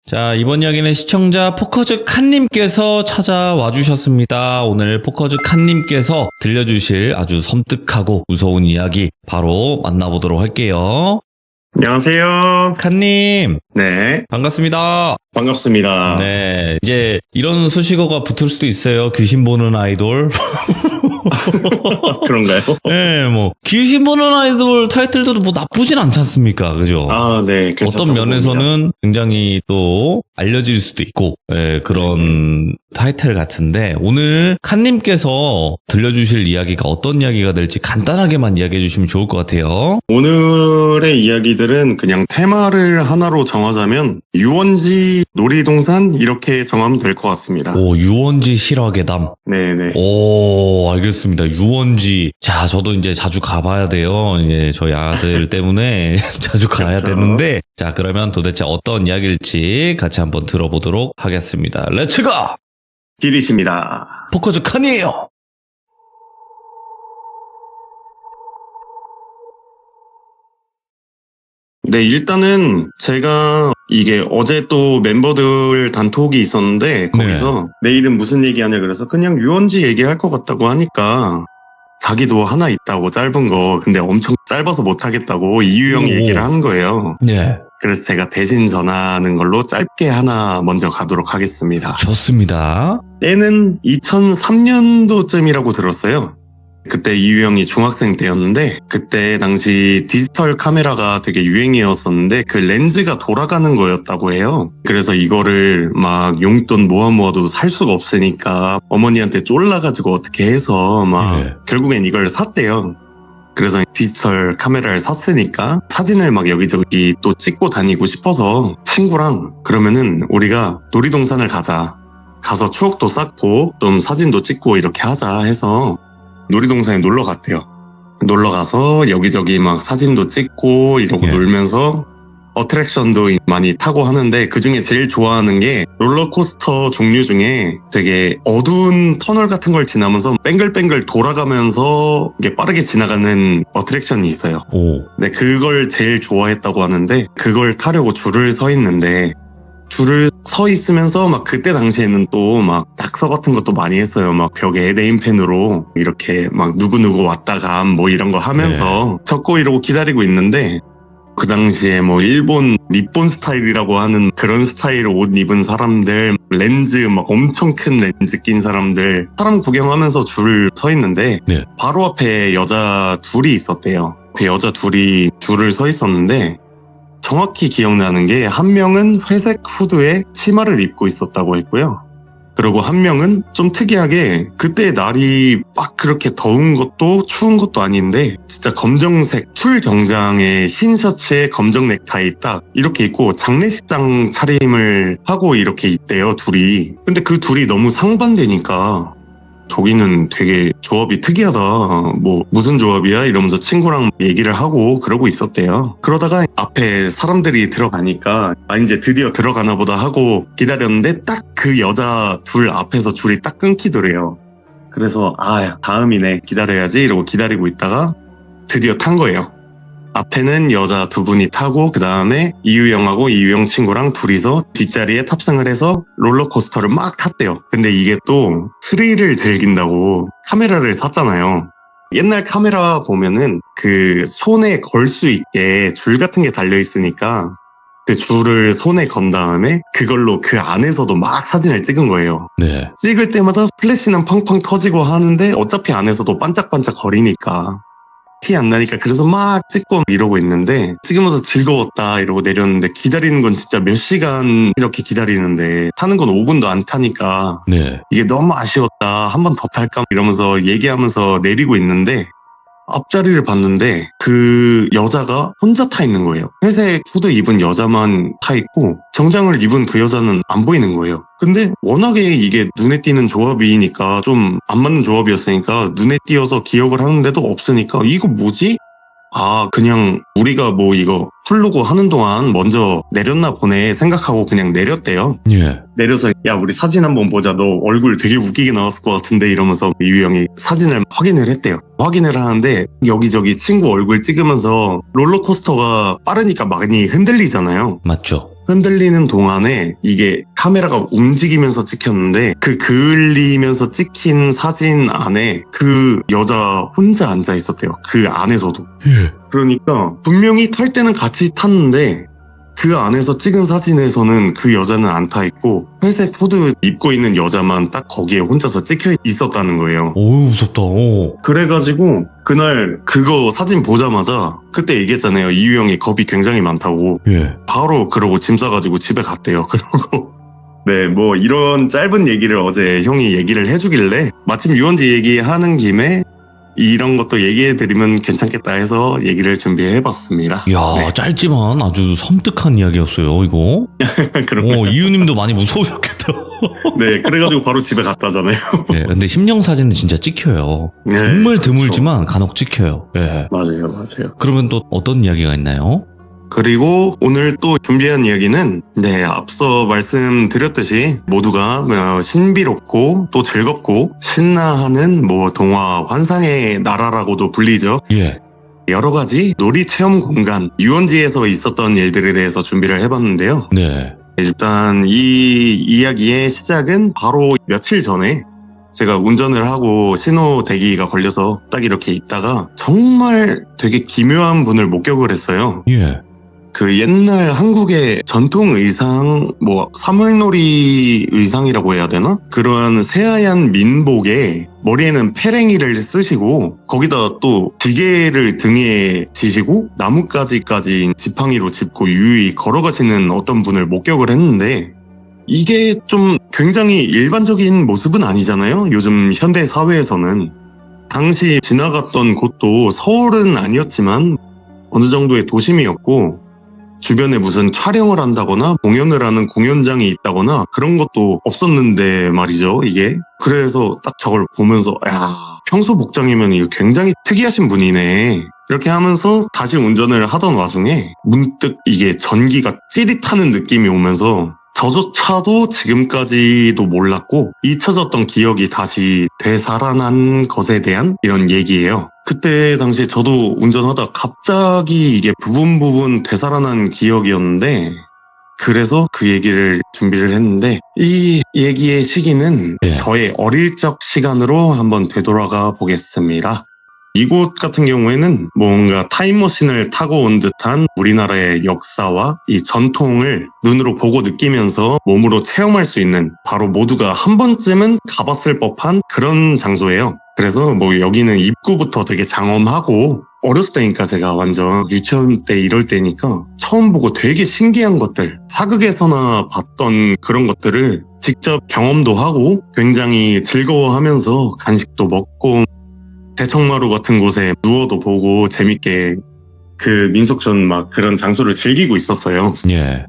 자, 이번 이야기는 시청자 포커즈 칸님께서 찾아와 주셨습니다. 오늘 포커즈 칸님께서 들려주실 아주 섬뜩하고 무서운 이야기 바로 만나보도록 할게요. 안녕하세요. 칸님, 네, 반갑습니다. 반갑습니다. 네, 이제 이런 수식어가 붙을 수도 있어요. 귀신 보는 아이돌. 그런가요? 네, 뭐 귀신 보는 아이돌 타이틀도 뭐 나쁘진 않지 않습니까? 그죠? 아, 네. 어떤 면에서는 굉장히 또 알려질 수도 있고 그런 타이틀 같은데, 오늘 칸님께서 들려주실 이야기가 어떤 이야기가 될지 간단하게만 이야기해 주시면 좋을 것 같아요. 오늘의 이야기들은 그냥 테마를 하나로 정하자면 유원지, 놀이동산 이렇게 정하면 될 것 같습니다. 오, 유원지 실화괴담. 네네. 오, 알겠습니다. 유원지. 자, 저도 이제 자주 가봐야 돼요. 예, 저희 아들 때문에 자주 가야 그렇죠. 되는데, 자, 그러면 도대체 어떤 이야기일지 같이 한번 들어보도록 하겠습니다. 렛츠고! 길이십니다. 포커즈 칸이에요. 네, 일단은 제가 이게 어제 또 멤버들 단톡이 있었는데 거기서 내일은 무슨 얘기하냐 그래서 그냥 유원지 얘기할 것 같다고 하니까 자기도 하나 있다고 짧은 거, 근데 엄청 짧아서 못하겠다고 이유영 오. 얘기를 한 거예요. 네, 그래서 제가 대신 전하는 걸로 짧게 하나 먼저 가도록 하겠습니다. 좋습니다. 때는 2003년도쯤이라고 들었어요. 그때 이유영이 중학생 때였는데, 그때 당시 디지털 카메라가 되게 유행이었었는데 그 렌즈가 돌아가는 거였다고 해요. 그래서 이거를 막 용돈 모아도 살 수가 없으니까 어머니한테 쫄라가지고 어떻게 해서 막 네. 결국엔 이걸 샀대요. 그래서 디지털 카메라를 샀으니까 사진을 막 여기저기 또 찍고 다니고 싶어서 친구랑 그러면은 우리가 놀이동산을 가자. 가서 추억도 쌓고 좀 사진도 찍고 이렇게 하자 해서 놀이동산에 놀러 갔대요. 놀러 가서 여기저기 막 사진도 찍고 이러고 예. 놀면서 어트랙션도 많이 타고 하는데 그중에 제일 좋아하는 게 롤러코스터 종류 중에 되게 어두운 터널 같은 걸 지나면서 뱅글뱅글 돌아가면서 이게 빠르게 지나가는 어트랙션이 있어요. 오, 네, 그걸 제일 좋아했다고 하는데 그걸 타려고 줄을 서 있는데 줄을 서 있으면서 막 그때 당시에는 또 막 낙서 같은 것도 많이 했어요. 막 벽에 네임펜으로 이렇게 막 누구누구 왔다가 뭐 이런 거 하면서 적고 이러고 기다리고 있는데 그 당시에 뭐 일본 니폰 스타일이라고 하는 그런 스타일 옷 입은 사람들, 렌즈 막 엄청 큰 렌즈 낀 사람들, 사람 구경하면서 줄 서 있는데 네. 바로 앞에 여자 둘이 있었대요. 그 여자 둘이 줄을 서 있었는데 정확히 기억나는 게 한 명은 회색 후드에 치마를 입고 있었다고 했고요. 그리고 한 명은 좀 특이하게 그때 날이 막 그렇게 더운 것도 추운 것도 아닌데 진짜 검정색 풀 정장에 흰 셔츠에 검정 넥타이 딱 이렇게 입고 장례식장 차림을 하고 이렇게 있대요, 둘이. 근데 그 둘이 너무 상반되니까 저기는 되게 조합이 특이하다. 뭐 무슨 조합이야? 이러면서 친구랑 얘기를 하고 그러고 있었대요. 그러다가 앞에 사람들이 들어가니까 이제 드디어 들어가나 보다 하고 기다렸는데 딱 그 여자 둘 앞에서 줄이 딱 끊기더래요. 그래서 다음이네, 기다려야지 이러고 기다리고 있다가 드디어 탄 거예요. 앞에는 여자 두 분이 타고 그 다음에 이유영하고 이유영 친구랑 둘이서 뒷자리에 탑승을 해서 롤러코스터를 막 탔대요. 근데 이게 또 스릴을 즐긴다고 카메라를 샀잖아요. 옛날 카메라 보면은 그 손에 걸 수 있게 줄 같은 게 달려 있으니까 그 줄을 손에 건 다음에 그걸로 그 안에서도 막 사진을 찍은 거예요. 네. 찍을 때마다 플래시는 팡팡 터지고 하는데 어차피 안에서도 반짝반짝 거리니까 티 안 나니까 그래서 막 찍고 이러고 있는데 찍으면서 즐거웠다 이러고 내렸는데 기다리는 건 진짜 몇 시간 이렇게 기다리는데 타는 건 5분도 안 타니까 네. 이게 너무 아쉬웠다, 한 번 더 탈까 이러면서 얘기하면서 내리고 있는데 앞자리를 봤는데 그 여자가 혼자 타 있는 거예요. 회색 후드 입은 여자만 타 있고 정장을 입은 그 여자는 안 보이는 거예요. 근데 워낙에 이게 눈에 띄는 조합이니까 좀 안 맞는 조합이었으니까 눈에 띄어서 기억을 하는데도 없으니까 이거 뭐지? 그냥 우리가 뭐 이거 풀르고 하는 동안 먼저 내렸나 보네 생각하고 그냥 내렸대요. 예. 내려서 야 우리 사진 한번 보자, 너 얼굴 되게 웃기게 나왔을 것 같은데 이러면서 이유영이 사진을 확인을 했대요. 확인을 하는데 여기저기 친구 얼굴 찍으면서 롤러코스터가 빠르니까 많이 흔들리잖아요. 맞죠. 흔들리는 동안에 이게 카메라가 움직이면서 찍혔는데 그 그을리면서 찍힌 사진 안에 그 여자 혼자 앉아 있었대요. 그 안에서도. 예. 그러니까 분명히 탈 때는 같이 탔는데 그 안에서 찍은 사진에서는 그 여자는 안 타 있고 회색 후드 입고 있는 여자만 딱 거기에 혼자서 찍혀 있었다는 거예요. 어우, 무섭다. 그래가지고 그날 그거 사진 보자마자 그때 얘기했잖아요. 이유영이 겁이 굉장히 많다고. 예. 바로 그러고 짐 싸가지고 집에 갔대요. 그러고 네, 뭐 이런 짧은 얘기를 어제 형이 얘기를 해주길래 마침 유원지 얘기하는 김에 이런 것도 얘기해드리면 괜찮겠다 해서 얘기를 준비해봤습니다. 이야, 네. 짧지만 아주 섬뜩한 이야기였어요, 이거. 그렇군요. 이유님도 많이 무서우셨겠다. 네, 그래가지고 바로 집에 갔다잖아요. 예, 근데 심령 사진은 진짜 찍혀요. 네, 정말 그렇죠. 드물지만 간혹 찍혀요. 예. 맞아요. 그러면 또 어떤 이야기가 있나요? 그리고 오늘 또 준비한 이야기는 네, 앞서 말씀드렸듯이 모두가 신비롭고 또 즐겁고 신나하는 뭐 동화 환상의 나라라고도 불리죠. 예. 여러 가지 놀이 체험 공간 유원지에서 있었던 일들에 대해서 준비를 해봤는데요. 네. 일단 이 이야기의 시작은 바로 며칠 전에 제가 운전을 하고 신호 대기가 걸려서 딱 이렇게 있다가 정말 되게 기묘한 분을 목격을 했어요. 예. 그 옛날 한국의 전통 의상, 뭐 사물놀이 의상이라고 해야 되나? 그런 새하얀 민복에 머리에는 페랭이를 쓰시고 거기다 또 기계를 등에 지시고 나뭇가지까지 지팡이로 짚고 유유히 걸어가시는 어떤 분을 목격을 했는데 이게 좀 굉장히 일반적인 모습은 아니잖아요. 요즘 현대 사회에서는. 당시 지나갔던 곳도 서울은 아니었지만 어느 정도의 도심이었고 주변에 무슨 촬영을 한다거나 공연을 하는 공연장이 있다거나 그런 것도 없었는데 말이죠, 이게. 그래서 딱 저걸 보면서 야, 평소 복장이면 이거 굉장히 특이하신 분이네. 이렇게 하면서 다시 운전을 하던 와중에 문득 이게 전기가 찌릿하는 느낌이 오면서 저조차도 지금까지도 몰랐고 잊혀졌던 기억이 다시 되살아난 것에 대한 이런 얘기예요. 그때 당시에 저도 운전하다 갑자기 이게 부분 되살아난 기억이었는데 그래서 그 얘기를 준비를 했는데 이 얘기의 시기는 네. 저의 어릴 적 시간으로 한번 되돌아가 보겠습니다. 이곳 같은 경우에는 뭔가 타임머신을 타고 온 듯한 우리나라의 역사와 이 전통을 눈으로 보고 느끼면서 몸으로 체험할 수 있는 바로 모두가 한 번쯤은 가봤을 법한 그런 장소예요. 그래서 뭐 여기는 입구부터 되게 장엄하고 어렸을 때니까 제가 완전 유치원 때 이럴 때니까 처음 보고 되게 신기한 것들, 사극에서나 봤던 그런 것들을 직접 경험도 하고 굉장히 즐거워하면서 간식도 먹고 대청마루 같은 곳에 누워도 보고 재밌게 그 민속촌 막 그런 장소를 즐기고 있었어요. 예.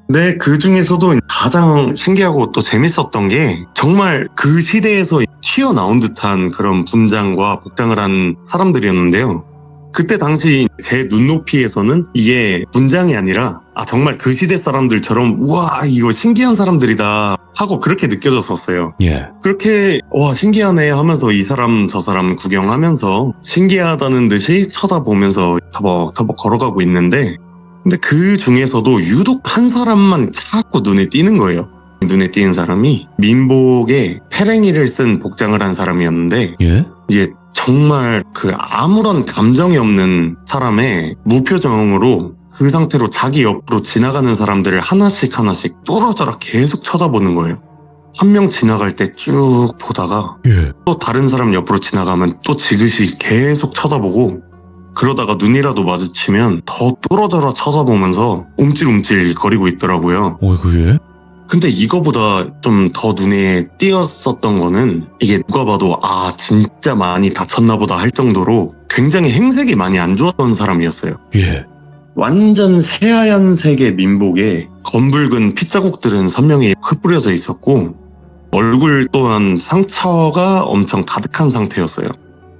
근데 그 중에서도 가장 신기하고 또 재밌었던 게 정말 그 시대에서 튀어나온 듯한 그런 분장과 복장을 한 사람들이었는데요. 그때 당시 제 눈높이에서는 이게 분장이 아니라 정말 그 시대 사람들처럼 우와 이거 신기한 사람들이다 하고 그렇게 느껴졌었어요. 예. 그렇게 와 신기하네 하면서 이 사람 저 사람 구경하면서 신기하다는 듯이 쳐다보면서 터벅터벅 걸어가고 있는데 근데 그 중에서도 유독 한 사람만 자꾸 눈에 띄는 거예요. 눈에 띄는 사람이 민복에 페랭이를 쓴 복장을 한 사람이었는데 예. 이게 정말 그 아무런 감정이 없는 사람의 무표정으로 그 상태로 자기 옆으로 지나가는 사람들을 하나씩 뚫어져라 계속 쳐다보는 거예요. 한 명 지나갈 때 쭉 보다가 예. 또 다른 사람 옆으로 지나가면 또 지그시 계속 쳐다보고 그러다가 눈이라도 마주치면 더 뚫어져라 쳐다보면서 움찔움찔 거리고 있더라고요. 어이구, 예. 근데 이거보다 좀 더 눈에 띄었었던 거는 이게 누가 봐도 진짜 많이 다쳤나 보다 할 정도로 굉장히 행색이 많이 안 좋았던 사람이었어요. 예. 완전 새하얀색의 민복에 검붉은 핏자국들은 선명히 흩뿌려져 있었고 얼굴 또한 상처가 엄청 가득한 상태였어요.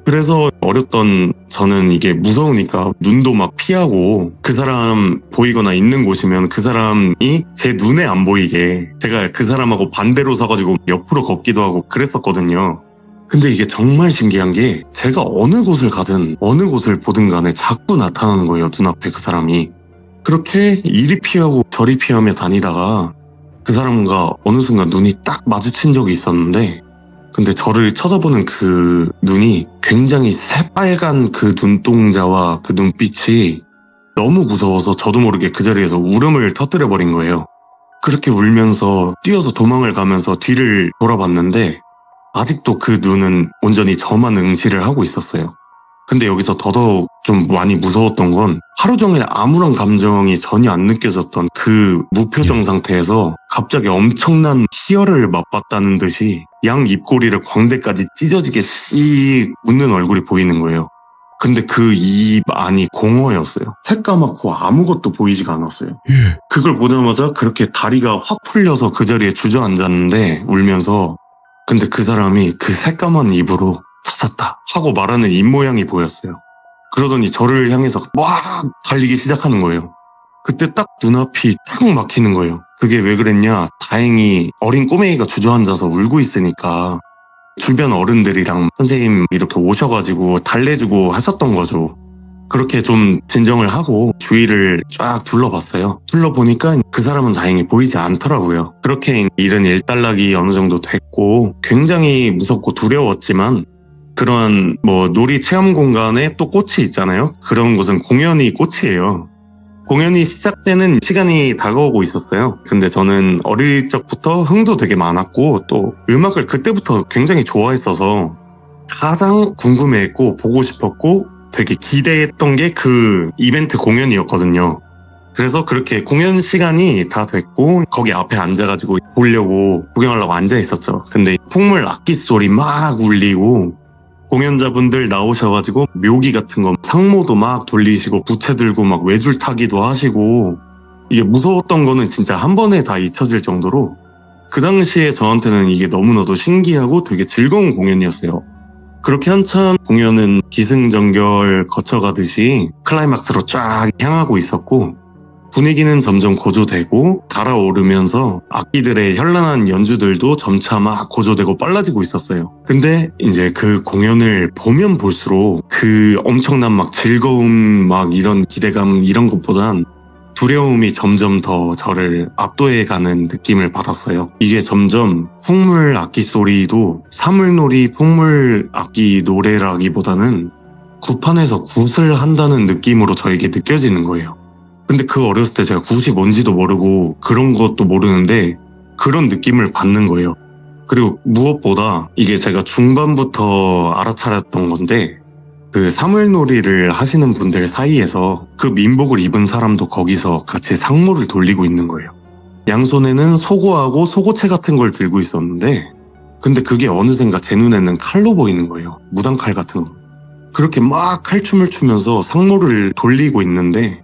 그래서 어렸던 저는 이게 무서우니까 눈도 막 피하고 그 사람 보이거나 있는 곳이면 그 사람이 제 눈에 안 보이게 제가 그 사람하고 반대로 서가지고 옆으로 걷기도 하고 그랬었거든요. 근데 이게 정말 신기한 게 제가 어느 곳을 가든 어느 곳을 보든 간에 자꾸 나타나는 거예요. 눈앞에 그 사람이. 그렇게 이리 피하고 저리 피하며 다니다가 그 사람과 어느 순간 눈이 딱 마주친 적이 있었는데, 근데 저를 쳐다보는 그 눈이 굉장히 새빨간 그 눈동자와 그 눈빛이 너무 무서워서 저도 모르게 그 자리에서 울음을 터뜨려 버린 거예요. 그렇게 울면서 뛰어서 도망을 가면서 뒤를 돌아봤는데 아직도 그 눈은 온전히 저만 응시를 하고 있었어요. 근데 여기서 더더욱 좀 많이 무서웠던 건 하루 종일 아무런 감정이 전혀 안 느껴졌던 그 무표정 상태에서 갑자기 엄청난 희열을 맛봤다는 듯이 양 입꼬리를 광대까지 찢어지게 씩 웃는 얼굴이 보이는 거예요. 근데 그 입 안이 공허였어요. 새까맣고 아무것도 보이지가 않았어요. 그걸 보자마자 그렇게 다리가 확 풀려서 그 자리에 주저앉았는데 울면서, 근데 그 사람이 그 새까만 입으로 찾았다 하고 말하는 입모양이 보였어요. 그러더니 저를 향해서 막 달리기 시작하는 거예요. 그때 딱 눈앞이 탁 막히는 거예요. 그게 왜 그랬냐, 다행히 어린 꼬맹이가 주저앉아서 울고 있으니까 주변 어른들이랑 선생님 이렇게 오셔가지고 달래주고 하셨던 거죠. 그렇게 좀 진정을 하고 주위를 쫙 둘러봤어요. 둘러보니까 그 사람은 다행히 보이지 않더라고요. 그렇게 일은 일단락이 어느 정도 됐고 굉장히 무섭고 두려웠지만, 그런 놀이 체험 공간에 또 꽃이 있잖아요. 그런 곳은 공연이 꽃이에요. 공연이 시작되는 시간이 다가오고 있었어요. 근데 저는 어릴 적부터 흥도 되게 많았고 또 음악을 그때부터 굉장히 좋아했어서 가장 궁금해했고 보고 싶었고 되게 기대했던 게 그 이벤트 공연이었거든요. 그래서 그렇게 공연 시간이 다 됐고 거기 앞에 앉아가지고 보려고 구경하려고 앉아 있었죠. 근데 풍물 악기 소리 막 울리고 공연자분들 나오셔가지고 묘기 같은 거 상모도 막 돌리시고 부채 들고 막 외줄 타기도 하시고, 이게 무서웠던 거는 진짜 한 번에 다 잊혀질 정도로 그 당시에 저한테는 이게 너무나도 신기하고 되게 즐거운 공연이었어요. 그렇게 한참 공연은 기승전결 거쳐가듯이 클라이막스로 쫙 향하고 있었고 분위기는 점점 고조되고 달아오르면서 악기들의 현란한 연주들도 점차 막 고조되고 빨라지고 있었어요. 근데 이제 그 공연을 보면 볼수록 그 엄청난 막 즐거움 막 이런 기대감 이런 것보단 두려움이 점점 더 저를 압도해가는 느낌을 받았어요. 이게 점점 풍물 악기 소리도 사물놀이 풍물 악기 노래라기보다는 굿판에서 굿을 한다는 느낌으로 저에게 느껴지는 거예요. 근데 그 어렸을 때 제가 굿이 뭔지도 모르고 그런 것도 모르는데 그런 느낌을 받는 거예요. 그리고 무엇보다 이게 제가 중반부터 알아차렸던 건데, 그 사물놀이를 하시는 분들 사이에서 그 민복을 입은 사람도 거기서 같이 상모를 돌리고 있는 거예요. 양손에는 소고하고 소고채 같은 걸 들고 있었는데, 근데 그게 어느샌가 제 눈에는 칼로 보이는 거예요. 무당칼 같은 거. 그렇게 막 칼춤을 추면서 상모를 돌리고 있는데,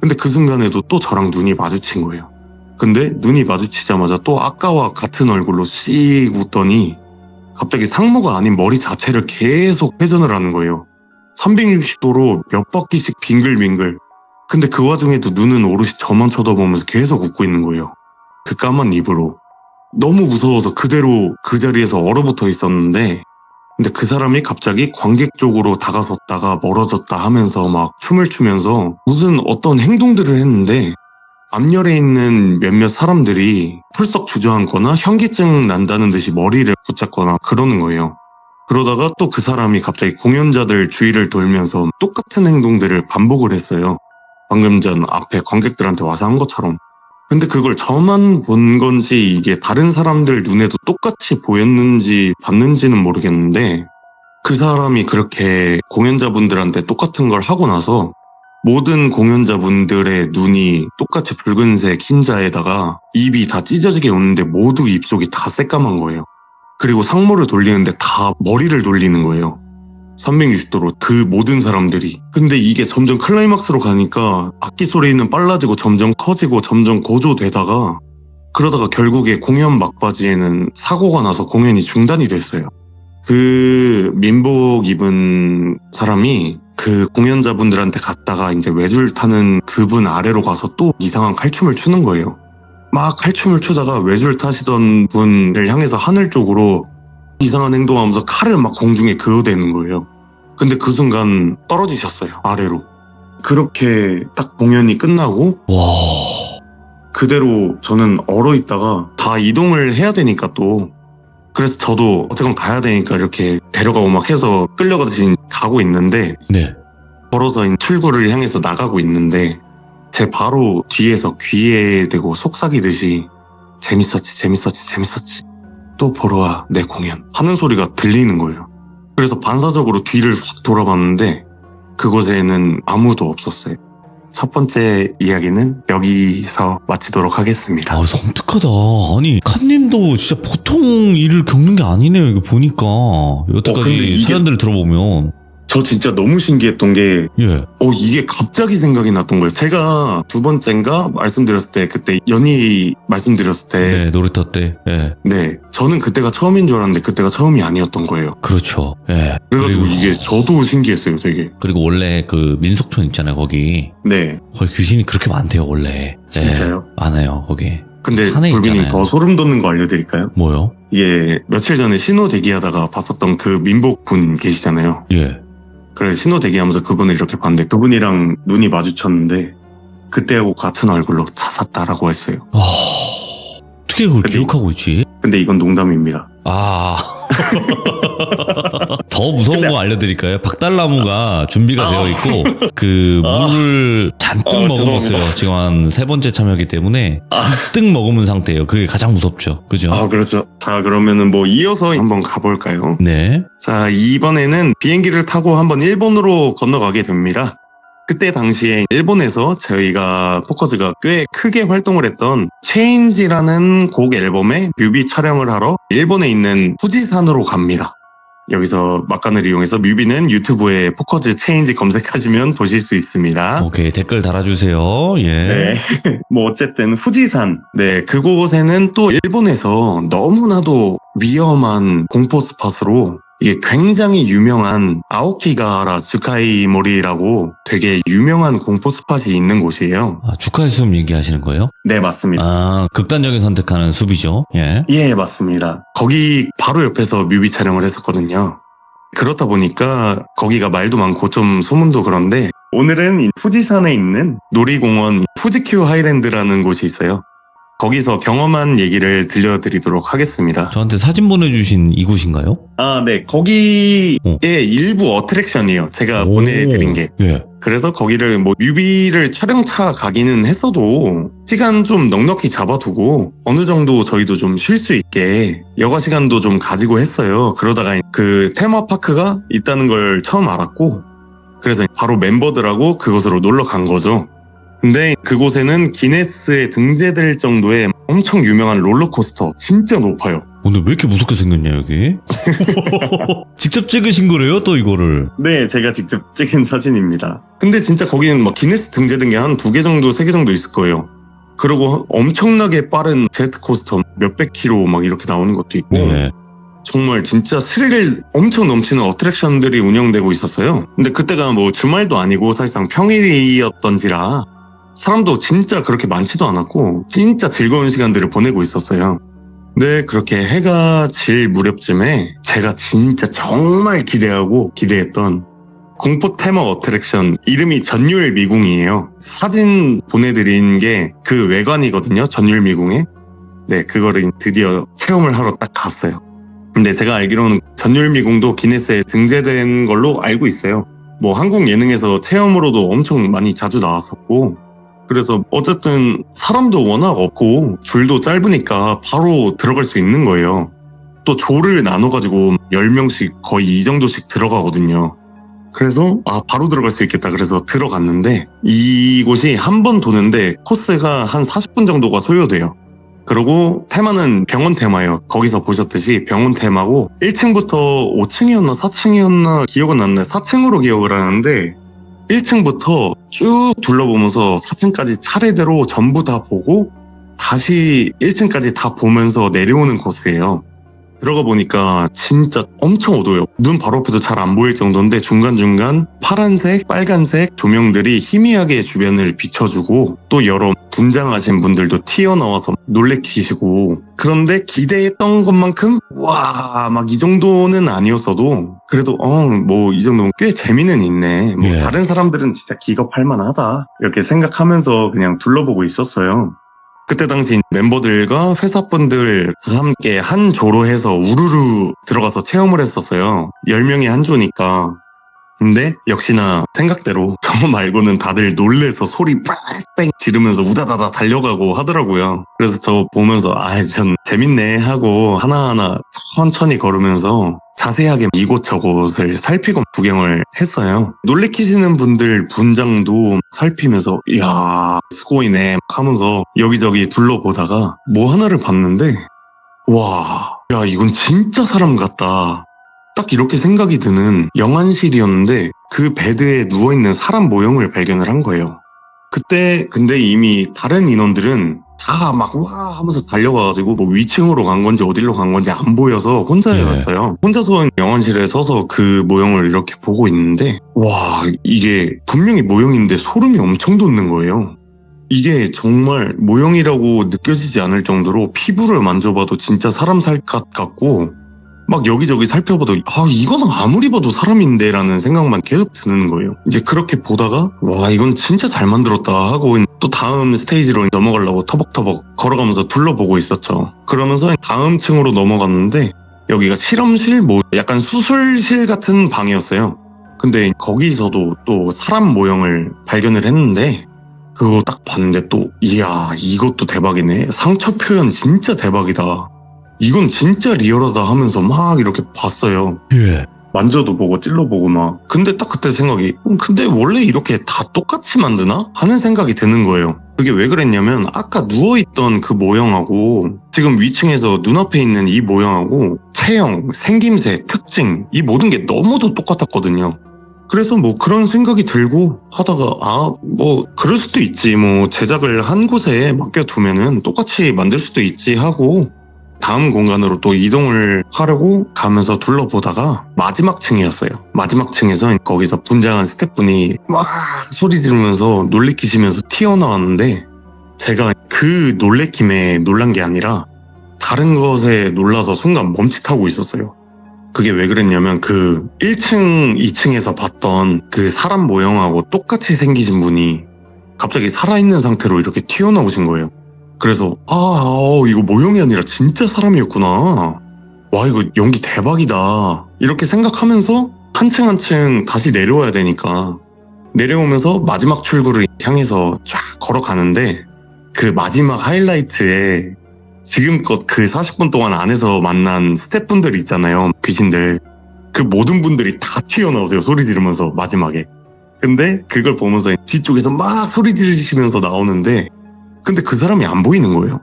근데 그 순간에도 또 저랑 눈이 마주친 거예요. 근데 눈이 마주치자마자 또 아까와 같은 얼굴로 씩 웃더니 갑자기 상모가 아닌 머리 자체를 계속 회전을 하는 거예요. 360도로 몇 바퀴씩 빙글빙글. 근데 그 와중에도 눈은 오롯이 저만 쳐다보면서 계속 웃고 있는 거예요. 그 까만 입으로. 너무 무서워서 그대로 그 자리에서 얼어붙어 있었는데, 근데 그 사람이 갑자기 관객 쪽으로 다가섰다가 멀어졌다 하면서 막 춤을 추면서 무슨 어떤 행동들을 했는데, 앞열에 있는 몇몇 사람들이 풀썩 주저앉거나 현기증 난다는 듯이 머리를 붙잡거나 그러는 거예요. 그러다가 또 그 사람이 갑자기 공연자들 주위를 돌면서 똑같은 행동들을 반복을 했어요. 방금 전 앞에 관객들한테 와서 한 것처럼. 근데 그걸 저만 본 건지 이게 다른 사람들 눈에도 똑같이 보였는지 봤는지는 모르겠는데, 그 사람이 그렇게 공연자분들한테 똑같은 걸 하고 나서 모든 공연자분들의 눈이 똑같이 붉은색 흰자에다가 입이 다 찢어지게 웃는데 모두 입속이 다 새까만 거예요. 그리고 상모를 돌리는데 다 머리를 돌리는 거예요. 360도로 그 모든 사람들이. 근데 이게 점점 클라이막스로 가니까 악기 소리는 빨라지고 점점 커지고 점점 고조되다가, 그러다가 결국에 공연 막바지에는 사고가 나서 공연이 중단이 됐어요. 그 민복 입은 사람이 그 공연자분들한테 갔다가 이제 외줄 타는 그분 아래로 가서 또 이상한 칼춤을 추는 거예요. 막 칼춤을 추다가 외줄 타시던 분을 향해서 하늘 쪽으로 이상한 행동하면서 칼을 막 공중에 그어대는 거예요. 근데 그 순간 떨어지셨어요, 아래로. 그렇게 딱 공연이 끝나고 와. 그대로 저는 얼어 있다가 다 이동을 해야 되니까 또 그래서 저도 어쨌건 가야 되니까 이렇게 데려가고 막 해서 끌려가듯이 가고 있는데 네. 걸어서 출구를 향해서 나가고 있는데 제 바로 뒤에서 귀에 대고 속삭이듯이 재밌었지 또 보러 와 내 공연 하는 소리가 들리는 거예요. 그래서 반사적으로 뒤를 확 돌아봤는데 그곳에는 아무도 없었어요. 첫 번째 이야기는 여기서 마치도록 하겠습니다. 아, 섬뜩하다. 아니, 칸님도 진짜 보통 일을 겪는 게 아니네요, 이거 보니까. 여태까지 근데 이게- 사연들을 들어보면. 저 진짜 너무 신기했던 게 예. 이게 갑자기 생각이 났던 거예요. 제가 두 번째인가 말씀드렸을 때 그때 연희 말씀드렸을 때 네, 놀이터 때. 예. 네, 저는 그때가 처음인 줄 알았는데 그때가 처음이 아니었던 거예요. 그렇죠. 예. 그래가지고 그리고- 이게 저도 신기했어요, 되게. 그리고 원래 그 민속촌 있잖아요, 거기. 네, 거기 귀신이 그렇게 많대요, 원래. 예, 많아요, 거기. 근데 산에 불비님 있잖아요. 더 소름 돋는 거 알려드릴까요? 뭐요? 이게 며칠 전에 신호 대기하다가 봤었던 그 민복분 계시잖아요. 예. 그래서 신호 대기하면서 그분을 이렇게 봤는데 그분이랑 눈이 마주쳤는데 그때하고 같은 얼굴로 찾았다라고 했어요. 아, 어떻게 그걸 근데 기억하고 있지? 근데 이건 농담입니다. 아. 더 무서운 거 알려드릴까요? 박달나무가 준비가 되어 있고, 그, 물을 잔뜩 먹어봤어요. 죄송합니다. 지금 한 세 번째 참여이기 때문에, 잔뜩 먹으면 상태예요. 그게 가장 무섭죠. 그죠? 그렇죠. 자, 그러면은 뭐 이어서 한번 가볼까요? 네. 자, 이번에는 비행기를 타고 한번 일본으로 건너가게 됩니다. 그때 당시에 일본에서 저희가 포커즈가 꽤 크게 활동을 했던 체인지라는 곡 앨범의 뮤비 촬영을 하러 일본에 있는 후지산으로 갑니다. 여기서 막간을 이용해서 뮤비는 유튜브에 포커즈 체인지 검색하시면 보실 수 있습니다. 오케이. 댓글 달아주세요. 예. 네. 뭐 어쨌든 후지산. 네, 그곳에는 또 일본에서 너무나도 위험한 공포 스팟으로 이게 굉장히 유명한 아오키가라 즈카이모리라고 되게 유명한 공포 스팟이 있는 곳이에요. 아, 주카의 숲 얘기하시는 거예요? 네, 맞습니다. 아, 극단적인 선택하는 숲이죠. 예. 예, 맞습니다. 거기 바로 옆에서 뮤비 촬영을 했었거든요. 그렇다 보니까 거기가 말도 많고 좀 소문도 그런데 오늘은 이 후지산에 있는 놀이공원 후지큐 하이랜드라는 곳이 있어요. 거기서 경험한 얘기를 들려드리도록 하겠습니다. 저한테 사진 보내주신 이곳인가요? 아, 네. 거기의 일부 어트랙션이에요. 제가 오. 보내드린 게. 예. 그래서 거기를 뭐 뮤비를 촬영차 가기는 했어도 시간 좀 넉넉히 잡아두고 어느 정도 저희도 좀 쉴 수 있게 여가 시간도 좀 가지고 했어요. 그러다가 그 테마파크가 있다는 걸 처음 알았고 그래서 바로 멤버들하고 그곳으로 놀러 간 거죠. 근데 그곳에는 기네스에 등재될 정도의 엄청 유명한 롤러코스터 진짜 높아요. 오늘 왜 이렇게 무섭게 생겼냐, 여기? 직접 찍으신 거래요, 또 이거를? 네, 제가 직접 찍은 사진입니다. 근데 진짜 거기는 막 기네스 등재된 게 한 2개 정도, 3개 정도 있을 거예요. 그리고 엄청나게 빠른 제트코스터 몇백 킬로 막 이렇게 나오는 것도 있고 네. 정말 진짜 스릴 엄청 넘치는 어트랙션들이 운영되고 있었어요. 근데 그때가 뭐 주말도 아니고 사실상 평일이었던지라 사람도 진짜 그렇게 많지도 않았고 진짜 즐거운 시간들을 보내고 있었어요. 근데 그렇게 해가 질 무렵쯤에 제가 진짜 정말 기대했던 공포 테마 어트랙션 이름이 전율미궁이에요. 사진 보내드린 게 그 외관이거든요. 전율미궁에. 네, 그거를 드디어 체험을 하러 딱 갔어요. 근데 제가 알기로는 전율미궁도 기네스에 등재된 걸로 알고 있어요. 뭐 한국 예능에서 체험으로도 엄청 많이 자주 나왔었고 그래서 어쨌든 사람도 워낙 없고 줄도 짧으니까 바로 들어갈 수 있는 거예요. 또 조를 나눠가지고 10명씩 거의 이 정도씩 들어가거든요. 그래서 바로 들어갈 수 있겠다 그래서 들어갔는데 이곳이 한 번 도는데 코스가 한 40분 정도가 소요돼요. 그리고 테마는 병원 테마예요. 거기서 보셨듯이 병원 테마고 1층부터 5층이었나 4층이었나 기억은 안 나요. 4층으로 기억을 하는데 1층부터 쭉 둘러보면서 4층까지 차례대로 전부 다 보고 다시 1층까지 다 보면서 내려오는 코스예요. 들어가 보니까 진짜 엄청 어두워요. 눈 바로 앞에도 잘 안 보일 정도인데 중간중간 파란색, 빨간색 조명들이 희미하게 주변을 비춰주고 또 여러 분장하신 분들도 튀어나와서 놀래키시고, 그런데 기대했던 것만큼 와 막 이 정도는 아니었어도 그래도 뭐 이 정도면 꽤 재미는 있네. 뭐 예. 다른 사람들은 진짜 기겁할 만하다 이렇게 생각하면서 그냥 둘러보고 있었어요. 그때 당시 멤버들과 회사분들 다 함께 한 조로 해서 우르르 들어가서 체험을 했었어요. 10명이 한 조니까. 근데 역시나 생각대로 저 말고는 다들 놀래서 소리 빽빽 지르면서 우다다다 달려가고 하더라고요. 그래서 저 보면서 전 재밌네 하고 하나하나 천천히 걸으면서 자세하게 이곳저곳을 살피고 구경을 했어요. 놀래키시는 분들 분장도 살피면서 이야 수고이네 하면서 여기저기 둘러보다가 뭐 하나를 봤는데 와, 야 이건 진짜 사람 같다. 딱 이렇게 생각이 드는 영안실이었는데 그 베드에 누워있는 사람 모형을 발견을 한 거예요. 그때 근데 이미 다른 인원들은 다 막 와 하면서 달려가가지고 뭐 위층으로 간 건지 어디로 간 건지 안 보여서 혼자였어요. 혼자서 영안실에 서서 그 모형을 이렇게 보고 있는데 와 이게 분명히 모형인데 소름이 엄청 돋는 거예요. 이게 정말 모형이라고 느껴지지 않을 정도로 피부를 만져봐도 진짜 사람 살갗 같고 막 여기저기 살펴봐도 이건 아무리 봐도 사람인데 라는 생각만 계속 드는 거예요. 이제 그렇게 보다가 와 이건 진짜 잘 만들었다 하고 또 다음 스테이지로 넘어가려고 터벅터벅 걸어가면서 둘러보고 있었죠. 그러면서 다음 층으로 넘어갔는데 여기가 실험실 뭐 약간 수술실 같은 방이었어요. 근데 거기서도 또 사람 모형을 발견을 했는데 그거 딱 봤는데 또 이야 이것도 대박이네. 상처 표현 진짜 대박이다. 이건 진짜 리얼하다 하면서 막 이렇게 봤어요. 예. 만져도 보고 찔러보고 막. 근데 딱 그때 생각이 근데 원래 이렇게 다 똑같이 만드나? 하는 생각이 드는 거예요. 그게 왜 그랬냐면 아까 누워있던 그 모형하고 지금 위층에서 눈앞에 있는 이 모형하고 체형, 생김새, 특징 이 모든 게 너무도 똑같았거든요. 그래서 뭐 그런 생각이 들고 하다가 뭐 그럴 수도 있지 뭐 제작을 한 곳에 맡겨두면은 똑같이 만들 수도 있지 하고 다음 공간으로 또 이동을 하려고 가면서 둘러보다가 마지막 층이었어요. 마지막 층에서 거기서 분장한 스태프분이 막 소리 지르면서 놀래키시면서 튀어나왔는데 제가 그 놀래킴에 놀란 게 아니라 다른 것에 놀라서 순간 멈칫하고 있었어요. 그게 왜 그랬냐면 그 1층, 2층에서 봤던 그 사람 모형하고 똑같이 생기신 분이 갑자기 살아있는 상태로 이렇게 튀어나오신 거예요. 그래서 이거 모형이 아니라 진짜 사람이었구나. 와 이거 연기 대박이다. 이렇게 생각하면서 한 층 한 층 다시 내려와야 되니까 내려오면서 마지막 출구를 향해서 쫙 걸어가는데 그 마지막 하이라이트에 지금껏 그 40분 동안 안에서 만난 스태프분들 있잖아요. 귀신들. 그 모든 분들이 다 튀어나오세요. 소리 지르면서 마지막에. 근데 그걸 보면서 뒤쪽에서 막 소리 지르시면서 나오는데 근데 그 사람이 안 보이는 거예요.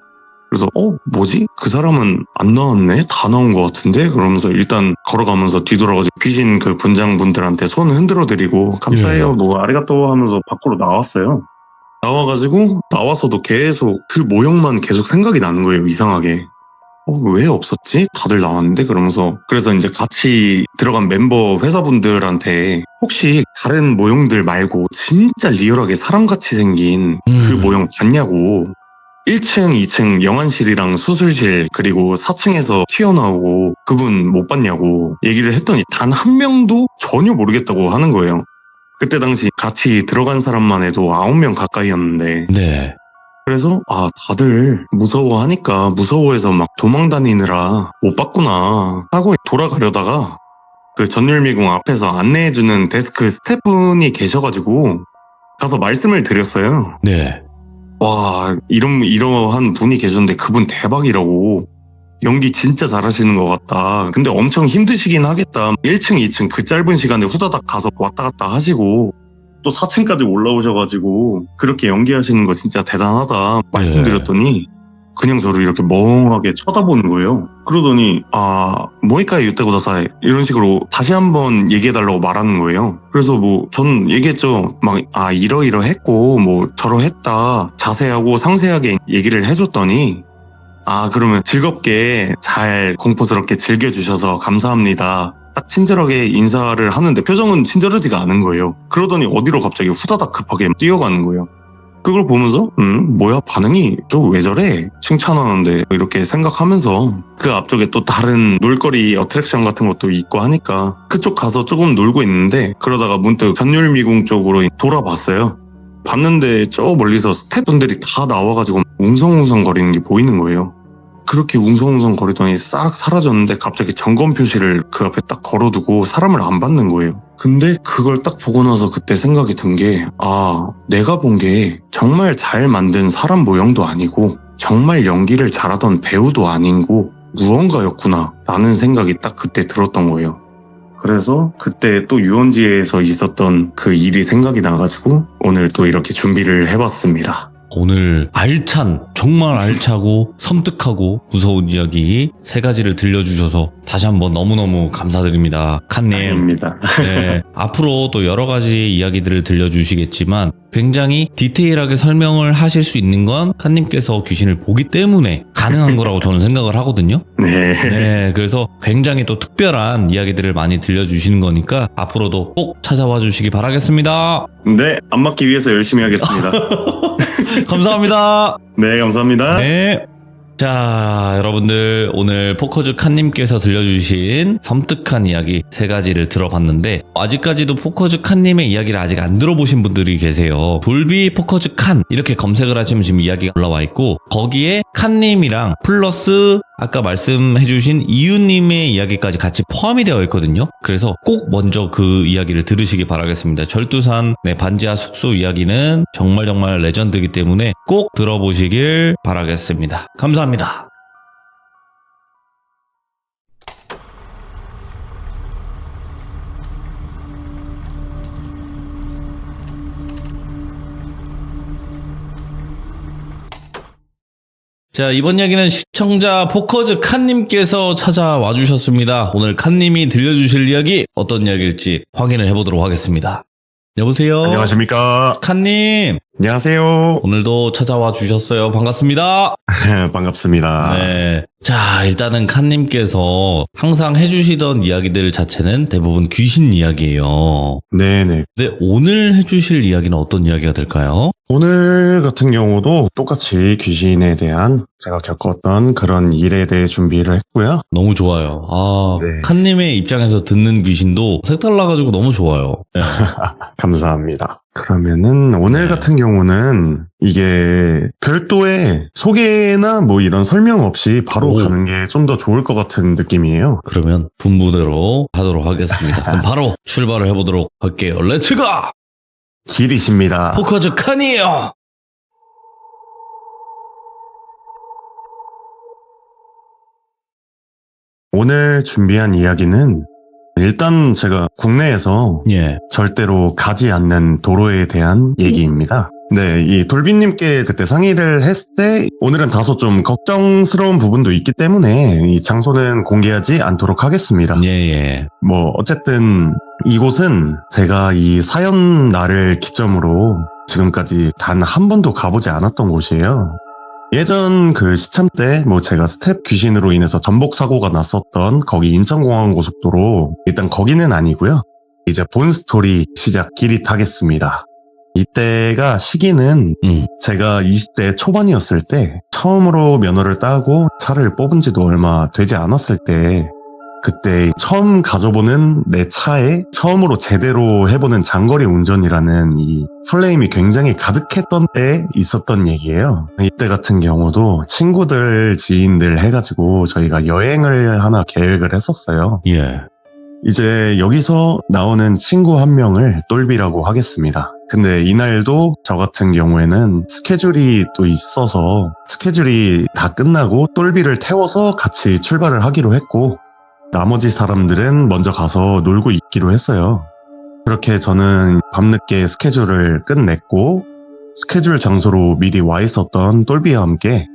그래서 뭐지? 그 사람은 안 나왔네? 다 나온 것 같은데? 그러면서 일단 걸어가면서 뒤돌아가지고 귀신 그 분장분들한테 손 흔들어드리고 감사해요 뭐 아리가또 하면서 밖으로 나왔어요. 나와가지고 나와서도 계속 그 모형만 계속 생각이 나는 거예요. 이상하게. 왜 없었지? 다들 나왔는데? 그러면서 그래서 이제 같이 들어간 멤버 회사분들한테 혹시 다른 모형들 말고 진짜 리얼하게 사람같이 생긴 그 모형 봤냐고 1층, 2층 영안실이랑 수술실 그리고 4층에서 튀어나오고 그분 못 봤냐고 얘기를 했더니 단 한 명도 전혀 모르겠다고 하는 거예요. 그때 당시 같이 들어간 사람만 해도 9명 가까이였는데 네. 그래서 다들 무서워하니까 무서워해서 막 도망 다니느라 못 봤구나 하고 돌아가려다가 그 전율미궁 앞에서 안내해주는 데스크 스태프분이 계셔가지고 가서 말씀을 드렸어요. 네. 와 이러한 분이 계셨는데 그분 대박이라고 연기 진짜 잘하시는 것 같다. 근데 엄청 힘드시긴 하겠다. 1층, 2층 그 짧은 시간에 후다닥 가서 왔다 갔다 하시고 또 4층까지 올라오셔가지고 그렇게 연기하시는 거 진짜 대단하다 말씀드렸더니 그냥 저를 이렇게 멍하게 쳐다보는 거예요. 그러더니 모이카이 유테고다사이 이런 식으로 다시 한번 얘기해달라고 말하는 거예요. 그래서 뭐 전 얘기했죠. 막 이러이러했고 뭐 저러했다 자세하고 상세하게 얘기를 해줬더니 그러면 즐겁게 잘 공포스럽게 즐겨주셔서 감사합니다. 딱 친절하게 인사를 하는데 표정은 친절하지가 않은 거예요. 그러더니 어디로 갑자기 후다닥 급하게 뛰어가는 거예요. 그걸 보면서 뭐야 반응이 좀 왜 저래? 칭찬하는데 이렇게 생각하면서 그 앞쪽에 또 다른 놀거리 어트랙션 같은 것도 있고 하니까 그쪽 가서 조금 놀고 있는데 그러다가 문득 전율미궁 쪽으로 돌아봤어요. 봤는데 저 멀리서 스태프분들이 다 나와가지고 웅성웅성 거리는 게 보이는 거예요. 그렇게 웅성웅성 거리더니 싹 사라졌는데 갑자기 점검 표시를 그 앞에 딱 걸어두고 사람을 안 받는 거예요. 근데 그걸 딱 보고 나서 그때 생각이 든 게 내가 본 게 정말 잘 만든 사람 모형도 아니고 정말 연기를 잘하던 배우도 아니고 무언가였구나 라는 생각이 딱 그때 들었던 거예요. 그래서 그때 또 유원지에서 있었던 그 일이 생각이 나가지고 오늘 또 이렇게 준비를 해봤습니다. 오늘 정말 알차고 섬뜩하고 무서운 이야기 3가지를 들려주셔서 다시 한번 너무너무 감사드립니다. 칸님. 아닙니다. 네, 앞으로 또 여러 가지 이야기들을 들려주시겠지만 굉장히 디테일하게 설명을 하실 수 있는 건 칸님께서 귀신을 보기 때문에 가능한 거라고 저는 생각을 하거든요. 네, 그래서 굉장히 또 특별한 이야기들을 많이 들려주시는 거니까 앞으로도 꼭 찾아와 주시기 바라겠습니다. 네, 안 맞기 위해서 열심히 하겠습니다. 감사합니다. 네, 감사합니다. 네. 자, 여러분들 오늘 포커즈 칸님께서 들려주신 섬뜩한 이야기 3가지를 들어봤는데 아직까지도 포커즈 칸님의 이야기를 아직 안 들어보신 분들이 계세요. 돌비 포커즈 칸 이렇게 검색을 하시면 지금 이야기가 올라와 있고 거기에 칸님이랑 플러스 아까 말씀해주신 이유님의 이야기까지 같이 포함이 되어 있거든요. 그래서 꼭 먼저 그 이야기를 들으시기 바라겠습니다. 절두산 반지하 숙소 이야기는 정말 레전드이기 때문에 꼭 들어보시길 바라겠습니다. 감사합니다. 자, 이번 이야기는 시청자 포커즈 칸님께서 찾아와 주셨습니다. 오늘 칸님이 들려주실 이야기 어떤 이야기일지 확인을 해보도록 하겠습니다. 여보세요? 안녕하십니까. 칸님! 안녕하세요. 오늘도 찾아와 주셨어요. 반갑습니다. 반갑습니다. 네. 자, 일단은 칸님께서 항상 해주시던 이야기들 자체는 대부분 귀신 이야기예요. 네네. 근데 오늘 해주실 이야기는 어떤 이야기가 될까요? 오늘 같은 경우도 똑같이 귀신에 대한 제가 겪었던 그런 일에 대해 준비를 했고요. 너무 좋아요. 네. 칸님의 입장에서 듣는 귀신도 색달라가지고 너무 좋아요. 네. 감사합니다. 그러면은 오늘 같은 경우는 이게 별도의 소개나 뭐 이런 설명 없이 바로 가는 게 좀 더 좋을 것 같은 느낌이에요. 그러면 분부대로 하도록 하겠습니다. 그럼 바로 출발을 해보도록 할게요. 렛츠고! 길이십니다. 포커즈 칸이에요! 오늘 준비한 이야기는 일단 제가 국내에서 예. 절대로 가지 않는 도로에 대한 얘기입니다. 네, 이 돌비님께 그때 상의를 했을 때 오늘은 다소 좀 걱정스러운 부분도 있기 때문에 이 장소는 공개하지 않도록 하겠습니다. 예. 뭐 어쨌든 이곳은 제가 이 사연 날을 기점으로 지금까지 단 한 번도 가보지 않았던 곳이에요. 예전 그 시참 때 뭐 제가 스텝 귀신으로 인해서 전복 사고가 났었던 거기 인천공항고속도로 일단 거기는 아니고요. 이제 본 스토리 시작 길이 타겠습니다. 이때가 시기는 제가 20대 초반이었을 때 처음으로 면허를 따고 차를 뽑은 지도 얼마 되지 않았을 때 그때 처음 가져보는 내 차에 처음으로 제대로 해보는 장거리 운전이라는 이 설레임이 굉장히 가득했던 때에 있었던 얘기예요. 이때 같은 경우도 친구들, 지인들 해가지고 저희가 여행을 하나 계획을 했었어요. 예. 이제 여기서 나오는 친구 한 명을 똘비라고 하겠습니다. 근데 이날도 저 같은 경우에는 스케줄이 또 있어서 스케줄이 다 끝나고 똘비를 태워서 같이 출발을 하기로 했고 나머지 사람들은 먼저 가서 놀고 있기로 했어요. 그렇게 저는 밤늦게 스케줄을 끝냈고 스케줄 장소로 미리 와 있었던 똘비와 함께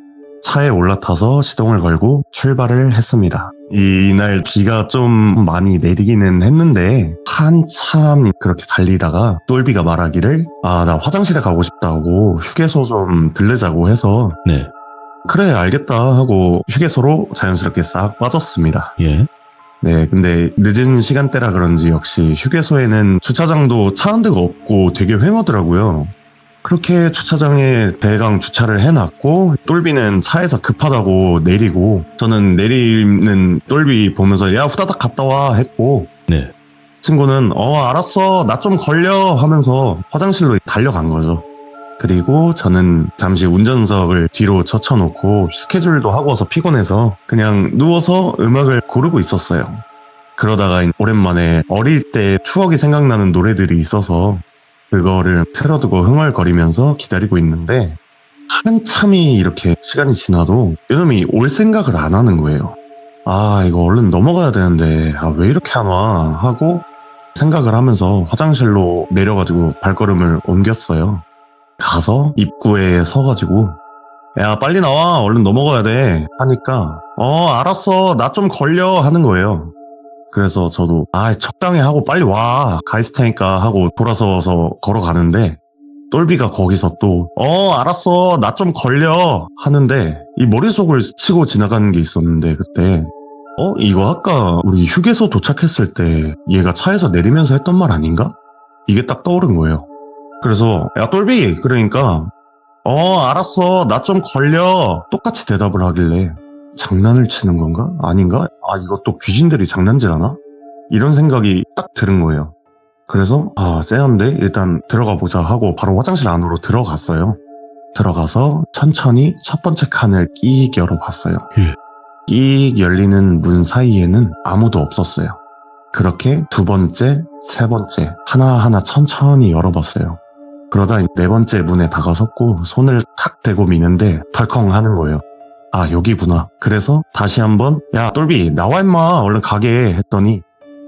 차에 올라타서 시동을 걸고 출발을 했습니다. 이날 비가 좀 많이 내리기는 했는데 한참 그렇게 달리다가 똘비가 말하기를 나 화장실에 가고 싶다고 휴게소 좀 들르자고 해서 네. 그래 알겠다 하고 휴게소로 자연스럽게 싹 빠졌습니다. 예. 네, 근데 늦은 시간대라 그런지 역시 휴게소에는 주차장도 차 한 대가 없고 되게 휑하더라고요. 그렇게 주차장에 대강 주차를 해놨고 똘비는 차에서 급하다고 내리고 저는 내리는 똘비 보면서 야 후다닥 갔다 와 했고 네. 친구는 알았어 나 좀 걸려 하면서 화장실로 달려간 거죠. 그리고 저는 잠시 운전석을 뒤로 젖혀놓고 스케줄도 하고 와서 피곤해서 그냥 누워서 음악을 고르고 있었어요. 그러다가 오랜만에 어릴 때 추억이 생각나는 노래들이 있어서 그거를 틀어두고 흥얼거리면서 기다리고 있는데 한참이 이렇게 시간이 지나도 이놈이 올 생각을 안 하는 거예요. 아 이거 얼른 넘어가야 되는데 왜 이렇게 안 와 하고 생각을 하면서 화장실로 내려가지고 발걸음을 옮겼어요. 가서 입구에 서가지고 야 빨리 나와 얼른 넘어가야 돼 하니까 알았어 나 좀 걸려 하는 거예요. 그래서 저도 적당히 하고 빨리 와 가 있을 테니까 하고 돌아서서 걸어가는데 똘비가 거기서 또 알았어 나 좀 걸려 하는데 이 머릿속을 스치고 지나가는 게 있었는데 그때 이거 아까 우리 휴게소 도착했을 때 얘가 차에서 내리면서 했던 말 아닌가? 이게 딱 떠오른 거예요. 그래서 야 똘비 그러니까 알았어 나 좀 걸려 똑같이 대답을 하길래 장난을 치는 건가? 아닌가? 이거 또 귀신들이 장난질하나? 이런 생각이 딱 들은 거예요. 그래서 쎄한데 일단 들어가 보자 하고 바로 화장실 안으로 들어갔어요. 들어가서 천천히 첫 번째 칸을 끼익 열어봤어요. 끼익 열리는 문 사이에는 아무도 없었어요. 그렇게 두 번째, 세 번째 하나하나 천천히 열어봤어요. 그러다 네 번째 문에 다가섰고 손을 탁 대고 미는데 덜컹 하는 거예요. 여기구나. 그래서 다시 한번 야 똘비 나와 임마 얼른 가게 했더니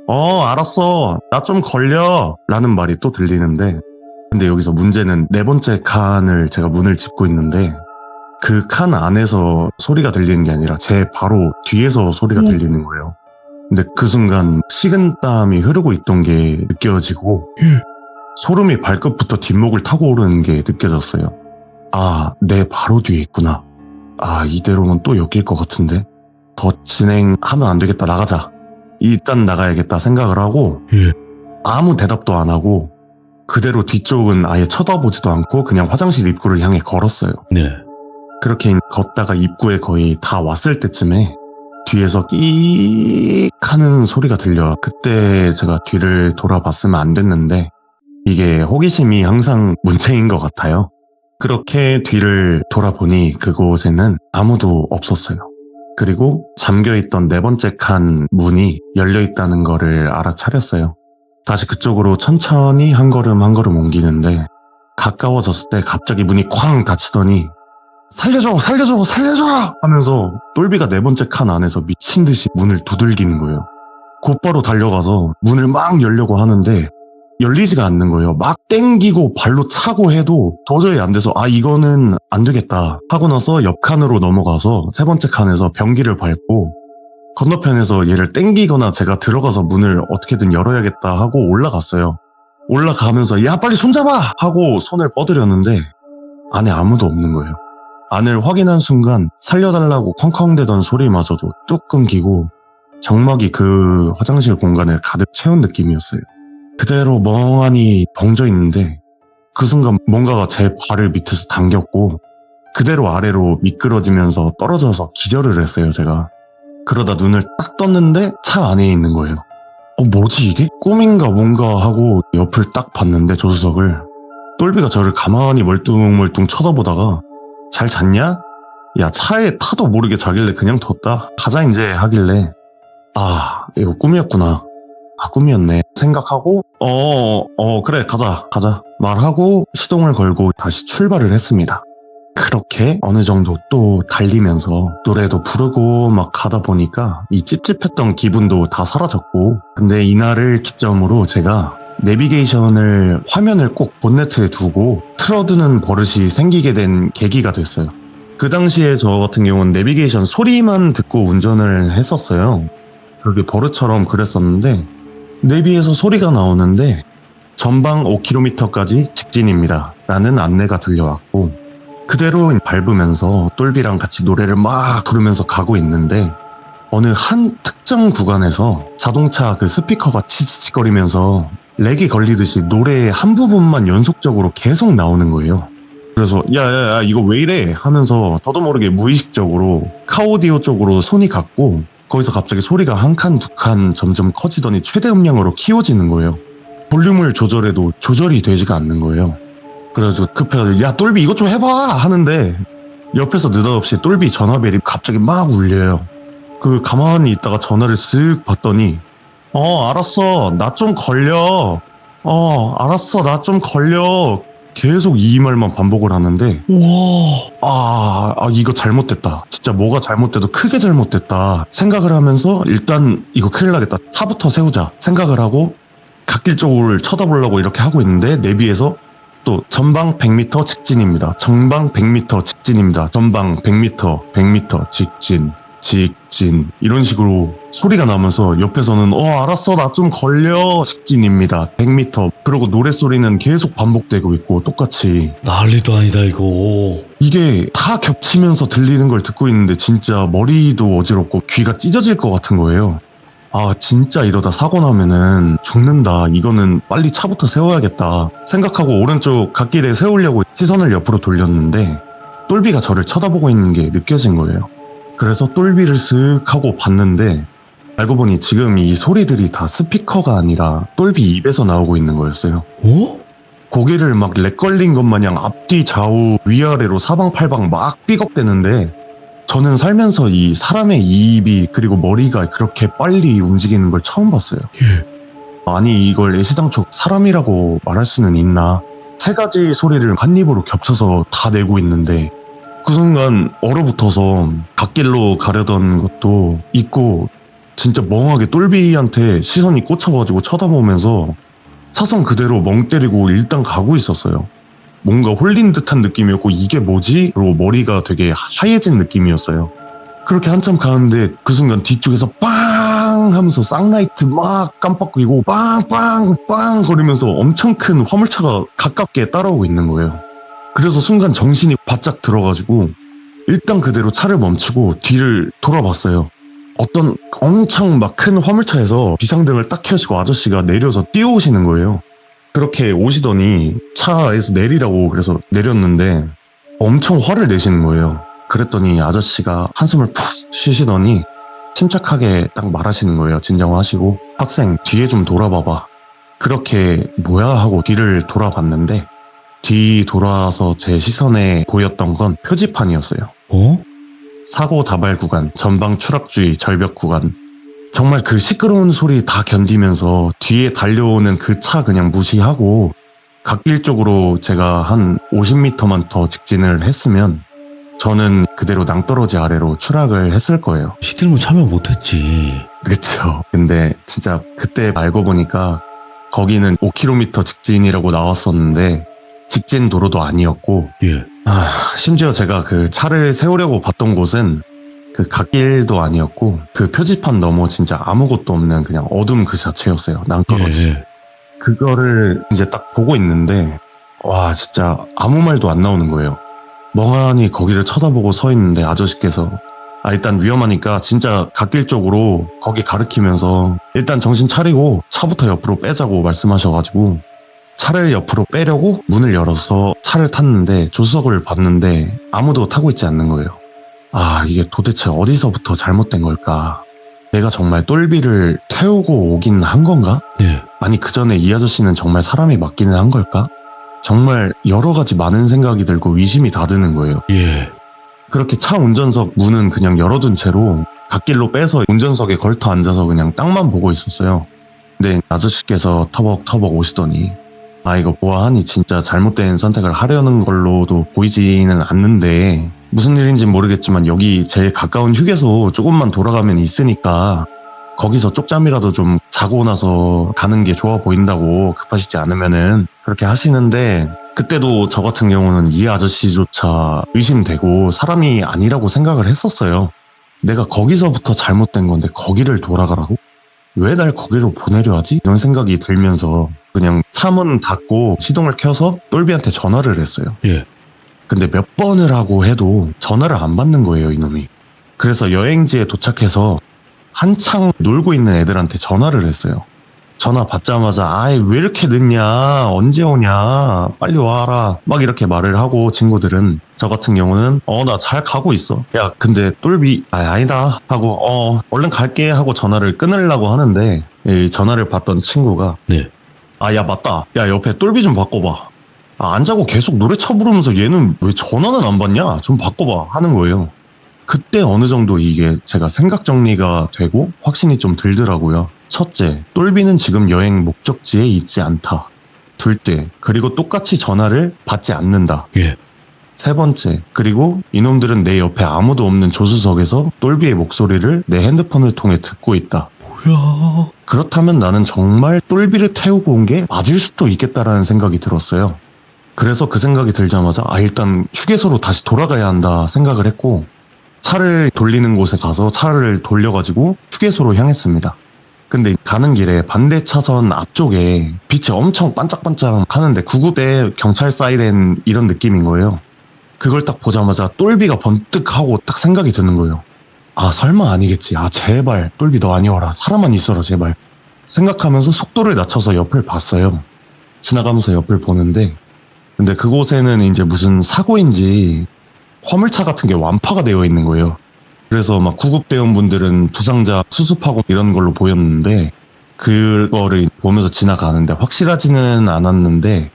알았어 나 좀 걸려 라는 말이 또 들리는데 근데 여기서 문제는 네 번째 칸을 제가 문을 짚고 있는데 그 칸 안에서 소리가 들리는 게 아니라 제 바로 뒤에서 소리가 들리는 거예요. 근데 그 순간 식은땀이 흐르고 있던 게 느껴지고 소름이 발끝부터 뒷목을 타고 오르는 게 느껴졌어요. 내 바로 뒤에 있구나. 이대로는 또 엮일 것 같은데 더 진행하면 안 되겠다 나가자. 일단 나가야겠다 생각을 하고 아무 대답도 안 하고 그대로 뒤쪽은 아예 쳐다보지도 않고 그냥 화장실 입구를 향해 걸었어요. 네. 그렇게 걷다가 입구에 거의 다 왔을 때쯤에 뒤에서 끼익 하는 소리가 들려. 그때 제가 뒤를 돌아봤으면 안 됐는데 이게 호기심이 항상 문체인 것 같아요. 그렇게 뒤를 돌아보니 그곳에는 아무도 없었어요. 그리고 잠겨있던 네 번째 칸 문이 열려있다는 거를 알아차렸어요. 다시 그쪽으로 천천히 한 걸음 한 걸음 옮기는데 가까워졌을 때 갑자기 문이 쾅 닫히더니 살려줘 살려줘 살려줘 하면서 똘비가 네 번째 칸 안에서 미친 듯이 문을 두들기는 거예요. 곧바로 달려가서 문을 막 열려고 하는데 열리지가 않는 거예요. 막 땡기고 발로 차고 해도 도저히 안 돼서 이거는 안 되겠다 하고 나서 옆 칸으로 넘어가서 세 번째 칸에서 변기를 밟고 건너편에서 얘를 땡기거나 제가 들어가서 문을 어떻게든 열어야겠다 하고 올라갔어요. 올라가면서 야 빨리 손잡아 하고 손을 뻗으려는데 안에 아무도 없는 거예요. 안을 확인한 순간 살려달라고 쾅쾅대던 소리마저도 뚝 끊기고 정막이 그 화장실 공간을 가득 채운 느낌이었어요. 그대로 멍하니 벙져 있는데 그 순간 뭔가가 제 발을 밑에서 당겼고 그대로 아래로 미끄러지면서 떨어져서 기절을 했어요 제가. 그러다 눈을 딱 떴는데 차 안에 있는 거예요. 뭐지 이게? 꿈인가 뭔가 하고 옆을 딱 봤는데 조수석을 똘비가 저를 가만히 멀뚱멀뚱 쳐다보다가 잘 잤냐? 야 차에 타도 모르게 자길래 그냥 뒀다 가자 이제 하길래 이거 꿈이었구나. 꿈이었네 생각하고 그래 가자 말하고 시동을 걸고 다시 출발을 했습니다. 그렇게 어느 정도 또 달리면서 노래도 부르고 막 가다 보니까 이 찝찝했던 기분도 다 사라졌고 근데 이날을 기점으로 제가 내비게이션을 화면을 꼭 본네트에 두고 틀어두는 버릇이 생기게 된 계기가 됐어요. 그 당시에 저 같은 경우는 내비게이션 소리만 듣고 운전을 했었어요. 그게 버릇처럼 그랬었는데 내비에서 소리가 나오는데 전방 5km까지 직진입니다 라는 안내가 들려왔고 그대로 밟으면서 똘비랑 같이 노래를 막 부르면서 가고 있는데 어느 한 특정 구간에서 자동차 그 스피커가 치치거리면서 렉이 걸리듯이 노래의 한 부분만 연속적으로 계속 나오는 거예요. 그래서 야야야 이거 왜 이래 하면서 저도 모르게 무의식적으로 카오디오 쪽으로 손이 갔고 거기서 갑자기 소리가 한 칸 두 칸 점점 커지더니 최대 음량으로 키워지는 거예요. 볼륨을 조절해도 조절이 되지가 않는 거예요. 그래서 급해서 야 똘비 이것 좀 해봐 하는데 옆에서 느닷없이 똘비 전화벨이 갑자기 막 울려요. 그 가만히 있다가 전화를 쓱 봤더니 알았어 나 좀 걸려 알았어 나 좀 걸려 계속 이 말만 반복을 하는데 이거 잘못됐다 진짜 뭐가 잘못돼도 크게 잘못됐다 생각을 하면서 일단 이거 큰일 나겠다 차부터 세우자 생각을 하고 갓길 쪽을 쳐다보려고 이렇게 하고 있는데 내비에서 또 전방 100m 직진입니다. 전방 100m 직진입니다. 전방 100m 100m 직진 이런 식으로 소리가 나면서 옆에서는 알았어 나 좀 걸려 직진입니다 100m 그리고 노랫소리는 계속 반복되고 있고 똑같이 난리도 아니다 이거. 이게 다 겹치면서 들리는 걸 듣고 있는데 진짜 머리도 어지럽고 귀가 찢어질 것 같은 거예요. 진짜 이러다 사고 나면은 죽는다. 이거는 빨리 차부터 세워야겠다. 생각하고 오른쪽 갓길에 세우려고 시선을 옆으로 돌렸는데 똘비가 저를 쳐다보고 있는 게 느껴진 거예요. 그래서 똘비를 쓱 하고 봤는데 알고 보니 지금 이 소리들이 다 스피커가 아니라 똘비 입에서 나오고 있는 거였어요. 고개를 막 렉 걸린 것 마냥 앞뒤 좌우 위아래로 사방팔방 막 삐걱대는데 저는 살면서 이 사람의 입이 그리고 머리가 그렇게 빨리 움직이는 걸 처음 봤어요. 아니 이걸 애시당초 사람이라고 말할 수는 있나? 세 가지 소리를 한 입으로 겹쳐서 다 내고 있는데 그 순간 얼어붙어서 갓길로 가려던 것도 있고 진짜 멍하게 똘비한테 시선이 꽂혀가지고 쳐다보면서 차선 그대로 멍 때리고 일단 가고 있었어요. 뭔가 홀린 듯한 느낌이었고 이게 뭐지? 그리고 머리가 되게 하얘진 느낌이었어요. 그렇게 한참 가는데 그 순간 뒤쪽에서 빵 하면서 쌍라이트 막 깜빡이고 빵 거리면서 엄청 큰 화물차가 가깝게 따라오고 있는 거예요. 그래서 순간 정신이 바짝 들어가지고 일단 그대로 차를 멈추고 뒤를 돌아봤어요. 어떤 엄청 막 큰 화물차에서 비상등을 딱 켜시고 아저씨가 내려서 뛰어오시는 거예요. 그렇게 오시더니 차에서 내리라고 그래서 내렸는데 엄청 화를 내시는 거예요. 그랬더니 아저씨가 한숨을 푹 쉬시더니 침착하게 딱 말하시는 거예요. 진정하시고 학생 뒤에 좀 돌아봐봐. 그렇게 뭐야 하고 뒤를 돌아봤는데 뒤 돌아서 제 시선에 보였던 건 표지판이었어요. 사고 다발 구간, 전방 추락주의 절벽 구간. 정말 그 시끄러운 소리 다 견디면서 뒤에 달려오는 그 차 그냥 무시하고 갓길 쪽으로 제가 한 50m만 더 직진을 했으면 저는 그대로 낭떠러지 아래로 추락을 했을 거예요. 시들무 참여 못했지. 그쵸. 근데 진짜 그때 알고 보니까 거기는 5km 직진이라고 나왔었는데 직진 도로도 아니었고 심지어 제가 그 차를 세우려고 봤던 곳은 그 갓길도 아니었고 그 표지판 너머 진짜 아무것도 없는 그냥 어둠 그 자체였어요. 낭떠러지. 그거를 이제 딱 보고 있는데 와 진짜 아무 말도 안 나오는 거예요. 멍하니 거기를 쳐다보고 서 있는데 아저씨께서 일단 위험하니까 진짜 갓길 쪽으로 거기 가리키면서 일단 정신 차리고 차부터 옆으로 빼자고 말씀하셔가지고 차를 옆으로 빼려고 문을 열어서 차를 탔는데 조수석을 봤는데 아무도 타고 있지 않는 거예요. 이게 도대체 어디서부터 잘못된 걸까? 내가 정말 똘비를 태우고 오긴 한 건가? 아니 그 전에 이 아저씨는 정말 사람이 맞기는 한 걸까? 정말 여러 가지 많은 생각이 들고 의심이 다 드는 거예요. 그렇게 차 운전석 문은 그냥 열어둔 채로 갓길로 빼서 운전석에 걸터 앉아서 그냥 땅만 보고 있었어요. 근데 아저씨께서 터벅터벅 오시더니 이거 보아하니 진짜 잘못된 선택을 하려는 걸로도 보이지는 않는데 무슨 일인지 모르겠지만 여기 제일 가까운 휴게소 조금만 돌아가면 있으니까 거기서 쪽잠이라도 좀 자고 나서 가는 게 좋아 보인다고 급하시지 않으면은 그렇게 하시는데 그때도 저 같은 경우는 이 아저씨조차 의심되고 사람이 아니라고 생각을 했었어요. 내가 거기서부터 잘못된 건데 거기를 돌아가라고? 왜 날 거기로 보내려 하지? 이런 생각이 들면서 그냥 차문 닫고 시동을 켜서 똘비한테 전화를 했어요. 근데 몇 번을 하고 해도 전화를 안 받는 거예요, 이놈이. 그래서 여행지에 도착해서 한창 놀고 있는 애들한테 전화를 했어요. 전화 받자마자 아이 왜 이렇게 늦냐, 언제 오냐, 빨리 와라, 막 이렇게 말을 하고, 친구들은. 저 같은 경우는 나 잘 가고 있어, 야 근데 똘비 아니다 하고 얼른 갈게 하고 전화를 끊으려고 하는데, 이 전화를 받던 친구가 네. 야 맞다, 야 옆에 똘비 좀 바꿔봐, 안 자고 계속 노래 쳐 부르면서 얘는 왜 전화는 안 받냐, 좀 바꿔봐 하는 거예요. 그때 어느 정도 이게 제가 생각 정리가 되고 확신이 좀 들더라고요. 첫째, 똘비는 지금 여행 목적지에 있지 않다. 둘째, 그리고 똑같이 전화를 받지 않는다. 예. 세 번째, 그리고 이놈들은 내 옆에 아무도 없는 조수석에서 똘비의 목소리를 내 핸드폰을 통해 듣고 있다. 뭐야? 그렇다면 나는 정말 똘비를 태우고 온 게 맞을 수도 있겠다라는 생각이 들었어요. 그래서 그 생각이 들자마자 일단 휴게소로 다시 돌아가야 한다 생각을 했고, 차를 돌리는 곳에 가서 차를 돌려가지고 휴게소로 향했습니다. 근데 가는 길에 반대 차선 앞쪽에 빛이 엄청 반짝반짝 하는데 구급대 경찰 사이렌 이런 느낌인 거예요. 그걸 딱 보자마자 똘비가 번뜩 하고 딱 생각이 드는 거예요. 설마 아니겠지. 제발 똘비 너 아니어라. 사람만 있어라 제발. 생각하면서 속도를 낮춰서 옆을 봤어요. 지나가면서 옆을 보는데, 근데 그곳에는 이제 무슨 사고인지 화물차 같은 게 완파가 되어 있는 거예요. 그래서 막 구급대원분들은 부상자 수습하고 이런 걸로 보였는데, 그거를 보면서 지나가는데 확실하지는 않았는데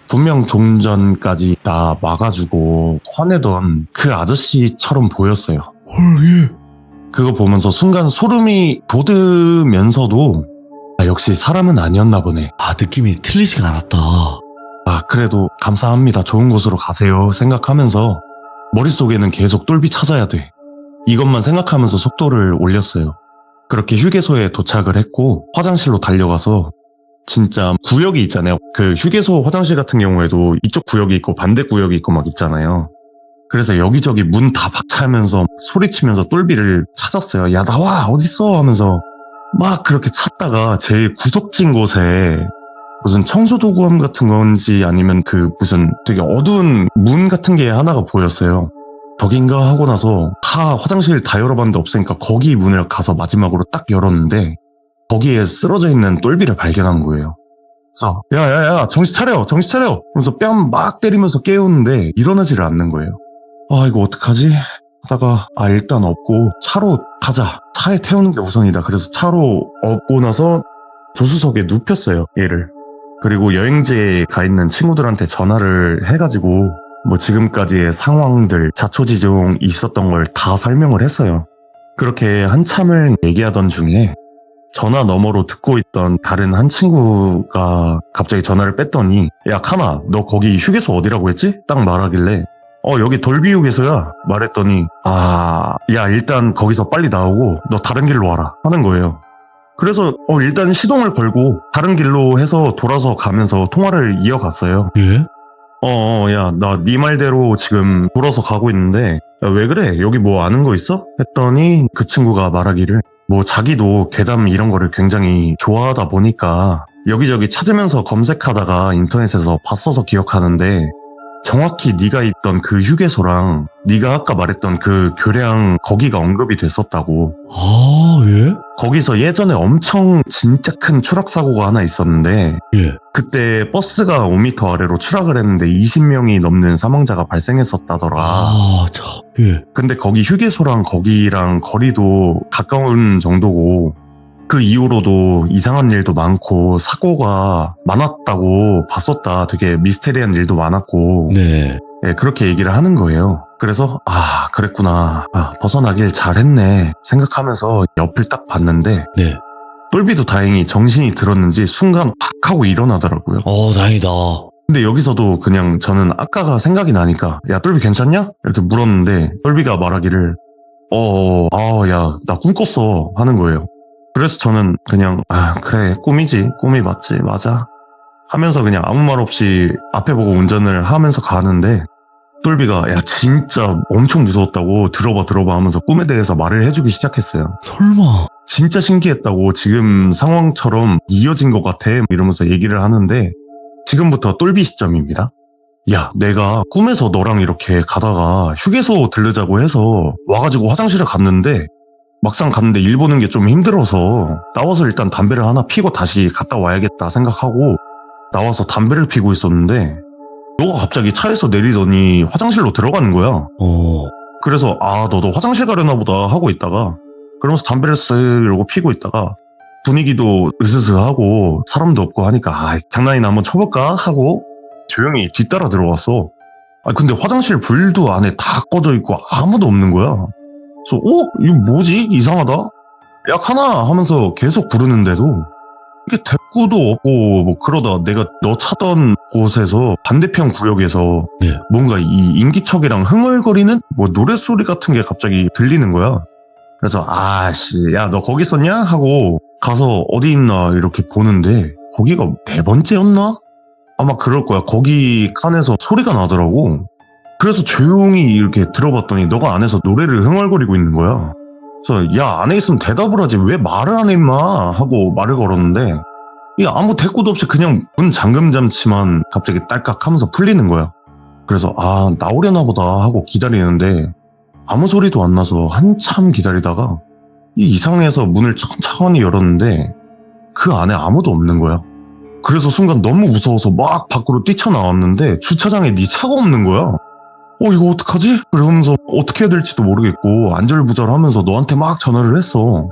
분명 좀 전까지 나 막아주고 화내던 그 아저씨처럼 보였어요. 예. 그거 보면서 순간 소름이 돋으면서도 역시 사람은 아니었나 보네. 느낌이 틀리지가 않았다. 그래도 감사합니다. 좋은 곳으로 가세요 생각하면서 머릿속에는 계속 똘비 찾아야 돼, 이것만 생각하면서 속도를 올렸어요. 그렇게 휴게소에 도착을 했고 화장실로 달려가서, 진짜 구역이 있잖아요. 그 휴게소 화장실 같은 경우에도 이쪽 구역이 있고 반대 구역이 있고 막 있잖아요. 그래서 여기저기 문 다 박차면서 소리치면서 똘비를 찾았어요. 야 나와 어딨어 하면서 막 그렇게 찾다가 제일 구석진 곳에 무슨 청소도구함 같은 건지 아니면 그 무슨 되게 어두운 문 같은 게 하나가 보였어요. 저긴가 하고 나서 다 화장실 다 열어봤는데 없으니까 거기 문을 가서 마지막으로 딱 열었는데 거기에 쓰러져 있는 똘비를 발견한 거예요. 그래서 야야야 정신 차려 하면서 뺨 막 때리면서 깨우는데 일어나지를 않는 거예요. 이거 어떡하지 하다가 일단 업고 차로 가자, 차에 태우는 게 우선이다. 그래서 차로 업고 나서 조수석에 눕혔어요, 얘를. 그리고 여행지에 가 있는 친구들한테 전화를 해가지고 뭐 지금까지의 상황들, 자초지종 있었던 걸 다 설명을 했어요. 그렇게 한참을 얘기하던 중에 전화 너머로 듣고 있던 다른 한 친구가 갑자기 전화를 뺐더니 야 카나 너 거기 휴게소 어디라고 했지? 딱 말하길래 여기 돌비 휴게소야 말했더니 야 일단 거기서 빨리 나오고 너 다른 길로 와라 하는 거예요. 그래서 일단 시동을 걸고 다른 길로 해서 돌아서 가면서 통화를 이어갔어요. 예? 야 나 네 말대로 지금 돌아서 가고 있는데 야, 왜 그래? 여기 뭐 아는 거 있어? 했더니 그 친구가 말하기를 뭐 자기도 괴담 이런 거를 굉장히 좋아하다 보니까 여기저기 찾으면서 검색하다가 인터넷에서 봤어서 기억하는데 정확히 네가 있던 그 휴게소랑 네가 아까 말했던 그 교량 거기가 언급이 됐었다고. 예? 거기서 예전에 엄청 진짜 큰 추락 사고가 하나 있었는데 예. 그때 버스가 5m 아래로 추락을 했는데 20명이 넘는 사망자가 발생했었다더라. 예. 근데 거기 휴게소랑 거기랑 거리도 가까운 정도고 그 이후로도 이상한 일도 많고 사고가 많았다고 봤었다. 되게 미스테리한 일도 많았고. 네. 예, 그렇게 얘기를 하는 거예요. 그래서 그랬구나. 벗어나길 잘했네 생각하면서 옆을 딱 봤는데 네. 똘비도 다행히 정신이 들었는지 순간 팍 하고 일어나더라고요. 다행이다. 근데 여기서도 그냥 저는 아까가 생각이 나니까 야 똘비 괜찮냐? 이렇게 물었는데 똘비가 말하기를 야 나 꿈 꿨어 하는 거예요. 그래서 저는 그냥 그래 꿈이지, 꿈이 맞지, 맞아 하면서 그냥 아무 말 없이 앞에 보고 운전을 하면서 가는데 똘비가 야 진짜 엄청 무서웠다고 들어봐 하면서 꿈에 대해서 말을 해주기 시작했어요. 설마. 진짜 신기했다고, 지금 상황처럼 이어진 것 같아 이러면서 얘기를 하는데 지금부터 똘비 시점입니다. 야, 내가 꿈에서 너랑 이렇게 가다가 휴게소 들르자고 해서 와가지고 화장실을 갔는데 막상 갔는데 일 보는 게 좀 힘들어서 나와서 일단 담배를 하나 피고 다시 갔다 와야겠다 생각하고 나와서 담배를 피고 있었는데 너가 갑자기 차에서 내리더니 화장실로 들어가는 거야. 그래서 너도 화장실 가려나 보다 하고 있다가 그러면서 담배를 쓱 이러고 피고 있다가 분위기도 으스스하고 사람도 없고 하니까 장난이나 한번 쳐볼까 하고 조용히 뒤따라 들어왔어. 근데 화장실 불도 안에 다 꺼져 있고 아무도 없는 거야. 그래서 이거 뭐지? 이상하다. 약 하나 하면서 계속 부르는데도 이게 대꾸도 없고 뭐 그러다 내가 너 차던 곳에서 반대편 구역에서 네. 뭔가 이 인기척이랑 흥얼거리는 뭐 노랫소리 같은 게 갑자기 들리는 거야. 그래서 야 너 거기 있었냐? 하고 가서 어디 있나 이렇게 보는데 거기가 4번째였나? 아마 그럴 거야. 거기 칸에서 소리가 나더라고. 그래서 조용히 이렇게 들어봤더니 너가 안에서 노래를 흥얼거리고 있는 거야. 그래서 야 안에 있으면 대답을 하지 왜 말을 안 해 임마 하고 말을 걸었는데 이게 아무 대꾸도 없이 그냥 문 잠금 장치만 갑자기 딸깍 하면서 풀리는 거야. 그래서 나오려나 보다 하고 기다리는데 아무 소리도 안 나서 한참 기다리다가 이상해서 문을 천천히 열었는데 그 안에 아무도 없는 거야. 그래서 순간 너무 무서워서 막 밖으로 뛰쳐나왔는데 주차장에 네 차가 없는 거야. 이거 어떡하지? 그러면서 어떻게 해야 될지도 모르겠고 안절부절하면서 너한테 막 전화를 했어.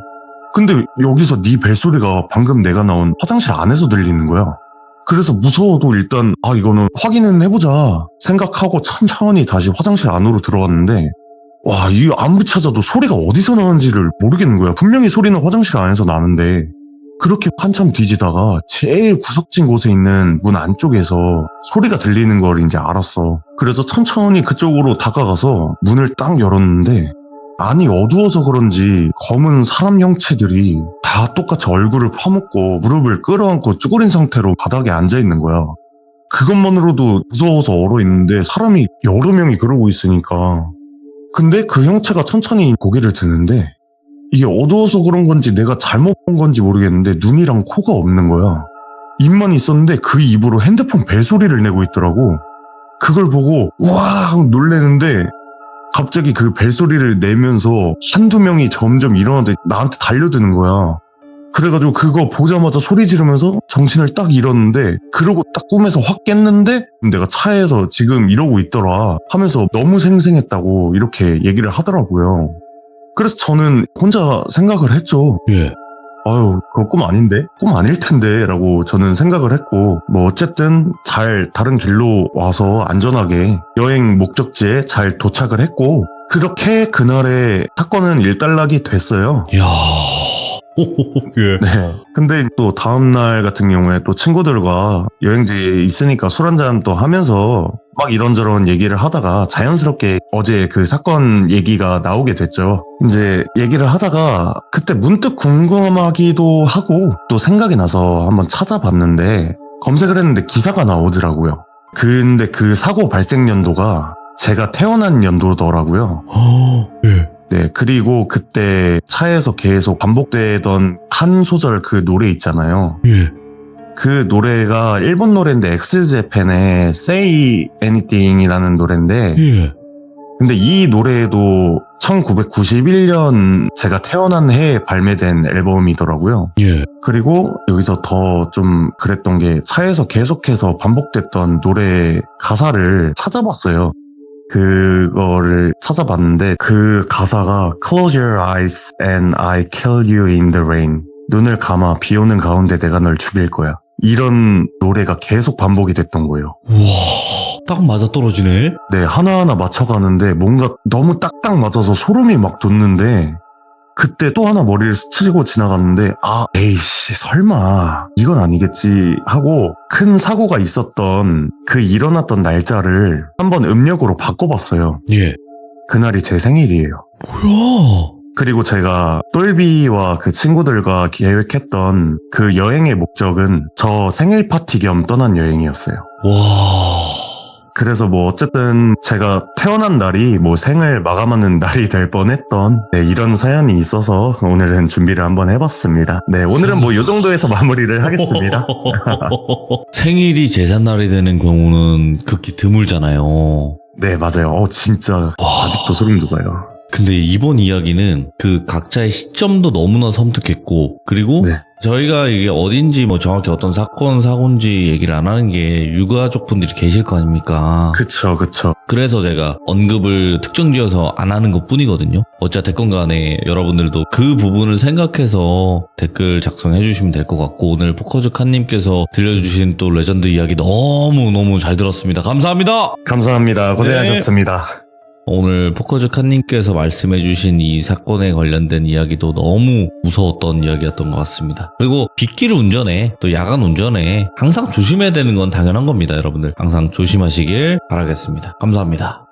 근데 여기서 네 벨소리가 방금 내가 나온 화장실 안에서 들리는 거야. 그래서 무서워도 일단 이거는 확인은 해보자 생각하고 천천히 다시 화장실 안으로 들어왔는데 이거 아무리 찾아도 소리가 어디서 나는지를 모르겠는 거야. 분명히 소리는 화장실 안에서 나는데 그렇게 한참 뒤지다가 제일 구석진 곳에 있는 문 안쪽에서 소리가 들리는 걸 이제 알았어. 그래서 천천히 그쪽으로 다가가서 문을 딱 열었는데 안이 어두워서 그런지 검은 사람 형체들이 다 똑같이 얼굴을 파묻고 무릎을 끌어안고 쭈그린 상태로 바닥에 앉아있는 거야. 그것만으로도 무서워서 얼어있는데 사람이 여러 명이 그러고 있으니까. 근데 그 형체가 천천히 고개를 드는데 이게 어두워서 그런 건지 내가 잘못 본 건지 모르겠는데 눈이랑 코가 없는 거야. 입만 있었는데 그 입으로 핸드폰 벨소리를 내고 있더라고. 그걸 보고 와 놀래는데 갑자기 그 벨소리를 내면서 한두 명이 점점 일어나는데 나한테 달려드는 거야. 그래가지고 그거 보자마자 소리 지르면서 정신을 딱 잃었는데 그러고 딱 꿈에서 확 깼는데 내가 차에서 지금 이러고 있더라 하면서 너무 생생했다고 이렇게 얘기를 하더라고요. 그래서 저는 혼자 생각을 했죠. 예. 그거 꿈 아닌데? 꿈 아닐 텐데 라고 저는 생각을 했고 뭐 어쨌든 잘 다른 길로 와서 안전하게 여행 목적지에 잘 도착을 했고 그렇게 그날의 사건은 일단락이 됐어요. 이야. 예. 네. 근데 또 다음날 같은 경우에 또 친구들과 여행지에 있으니까 술 한잔 또 하면서 막 이런저런 얘기를 하다가 자연스럽게 어제 그 사건 얘기가 나오게 됐죠. 이제 얘기를 하다가 그때 문득 궁금하기도 하고 또 생각이 나서 한번 찾아봤는데 검색을 했는데 기사가 나오더라고요. 근데 그 사고 발생 연도가 제가 태어난 연도더라고요. 예. 네, 그리고 그때 차에서 계속 반복되던 한 소절 그 노래 있잖아요. 예. 그 노래가 일본 노래인데 엑스제팬의 Say Anything이라는 노래인데 예. 근데 이 노래도 1991년 제가 태어난 해에 발매된 앨범이더라고요. 예. 그리고 여기서 더 좀 그랬던 게 차에서 계속해서 반복됐던 노래 가사를 찾아봤어요. 그거를 찾아봤는데 그 가사가 Close your eyes and I kill you in the rain. 눈을 감아 비 오는 가운데 내가 널 죽일 거야. 이런 노래가 계속 반복이 됐던 거예요. 와, 딱 맞아 떨어지네. 네, 하나하나 맞춰가는데 뭔가 너무 딱딱 맞아서 소름이 막 돋는데 그때 또 하나 머리를 스치고 지나갔는데 에이씨 설마 이건 아니겠지 하고 큰 사고가 있었던 그 일어났던 날짜를 한번 음력으로 바꿔봤어요. 예. 그날이 제 생일이에요. 뭐야? 그리고 제가 똘비와 그 친구들과 계획했던 그 여행의 목적은 저 생일 파티 겸 떠난 여행이었어요. 와. 그래서 뭐 어쨌든 제가 태어난 날이 뭐 생을 마감하는 날이 될 뻔했던 네, 이런 사연이 있어서 오늘은 준비를 한번 해봤습니다. 네, 오늘은 뭐 이 정도에서 마무리를 하겠습니다. 생일이 제삿날이 되는 경우는 극히 드물잖아요. 네, 맞아요. 진짜 아직도 소름 돋아요. 근데 이번 이야기는 그 각자의 시점도 너무나 섬뜩했고, 그리고 네. 저희가 이게 어딘지 뭐 정확히 어떤 사건, 사고인지 얘기를 안 하는 게 유가족분들이 계실 거 아닙니까? 그쵸. 그래서 제가 언급을 특정 지어서 안 하는 것 뿐이거든요. 어찌됐건 간에 여러분들도 그 부분을 생각해서 댓글 작성해 주시면 될 것 같고, 오늘 포커즈 칸님께서 들려주신 또 레전드 이야기 너무너무 잘 들었습니다. 감사합니다! 감사합니다. 고생하셨습니다. 오늘 포커즈 칸님께서 말씀해주신 이 사건에 관련된 이야기도 너무 무서웠던 이야기였던 것 같습니다. 그리고 빗길 운전에 또 야간 운전에 항상 조심해야 되는 건 당연한 겁니다. 여러분들 항상 조심하시길 바라겠습니다. 감사합니다.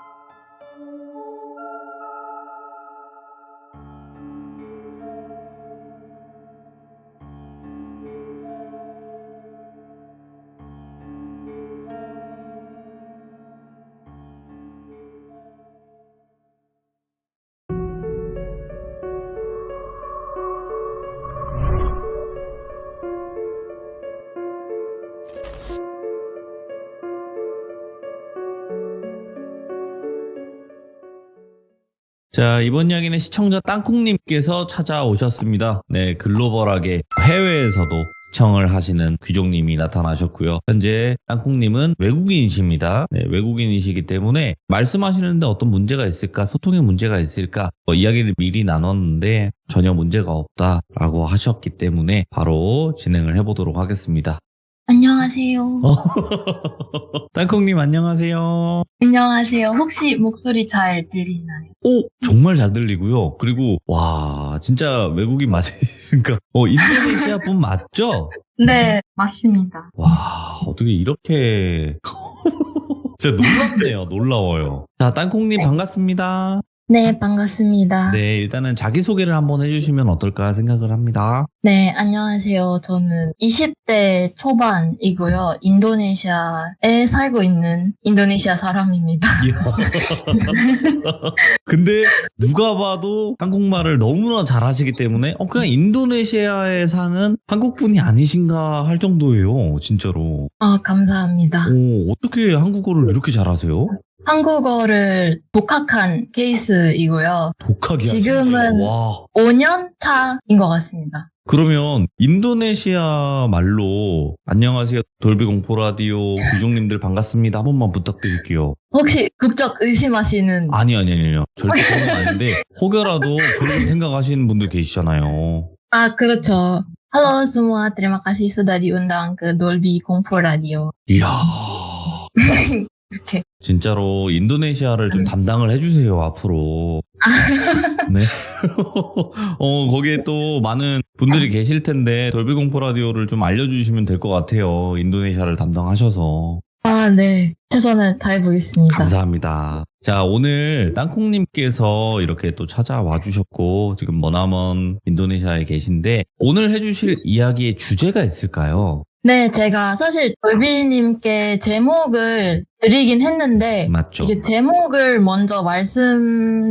자, 이번 이야기는 시청자 땅콩님께서 찾아오셨습니다. 네, 글로벌하게 해외에서도 시청을 하시는 귀족님이 나타나셨고요. 현재 땅콩님은 외국인이십니다. 네, 외국인이시기 때문에 말씀하시는데 어떤 문제가 있을까, 소통에 문제가 있을까, 이야기를 미리 나눴는데 전혀 문제가 없다라고 하셨기 때문에 바로 진행을 해보도록 하겠습니다. 안녕하세요. 땅콩님 안녕하세요. 안녕하세요. 혹시 목소리 잘 들리나요? 오, 정말 잘 들리고요. 그리고 와, 진짜 외국인 맞으신가? 인도네시아 분 맞죠? 네, 맞습니다. 와, 어떻게 이렇게 진짜 놀랍네요. 놀라워요. 자, 땅콩님 반갑습니다. 네, 반갑습니다. 네, 일단은 자기소개를 한번 해주시면 어떨까 생각을 합니다. 네, 안녕하세요. 저는 20대 초반이고요. 인도네시아에 살고 있는 인도네시아 사람입니다. 근데 누가 봐도 한국말을 너무나 잘하시기 때문에 그냥 인도네시아에 사는 한국분이 아니신가 할 정도예요. 진짜로. 아, 감사합니다. 어떻게 한국어를 이렇게 잘하세요? 한국어를 독학한 케이스이고요. 독학이야. 지금은 진짜. 와. 5년 차인 것 같습니다. 그러면 인도네시아 말로 안녕하세요 돌비 공포 라디오 귀족님들 반갑습니다 한 번만 부탁드릴게요. 혹시 국적 의심하시는? 아니요 절대 그런 건 아닌데 혹여라도 그런 생각하시는 분들 계시잖아요. 아, 그렇죠. Halo semua, terima kasih sudah diundang ke Dolby Comfort Radio. 이야. 이렇게. 진짜로 인도네시아를 좀 담당을 해주세요 앞으로. 네. 거기에 또 많은 분들이 계실 텐데 돌비 공포 라디오를 좀 알려주시면 될 것 같아요. 인도네시아를 담당하셔서. 아, 네. 최선을 다해보겠습니다. 감사합니다. 자, 오늘 땅콩님께서 이렇게 또 찾아와 주셨고 지금 머나먼 인도네시아에 계신데 오늘 해주실 이야기의 주제가 있을까요? 네, 제가 사실 돌비님께 제목을 드리긴 했는데 맞죠? 이게 제목을 먼저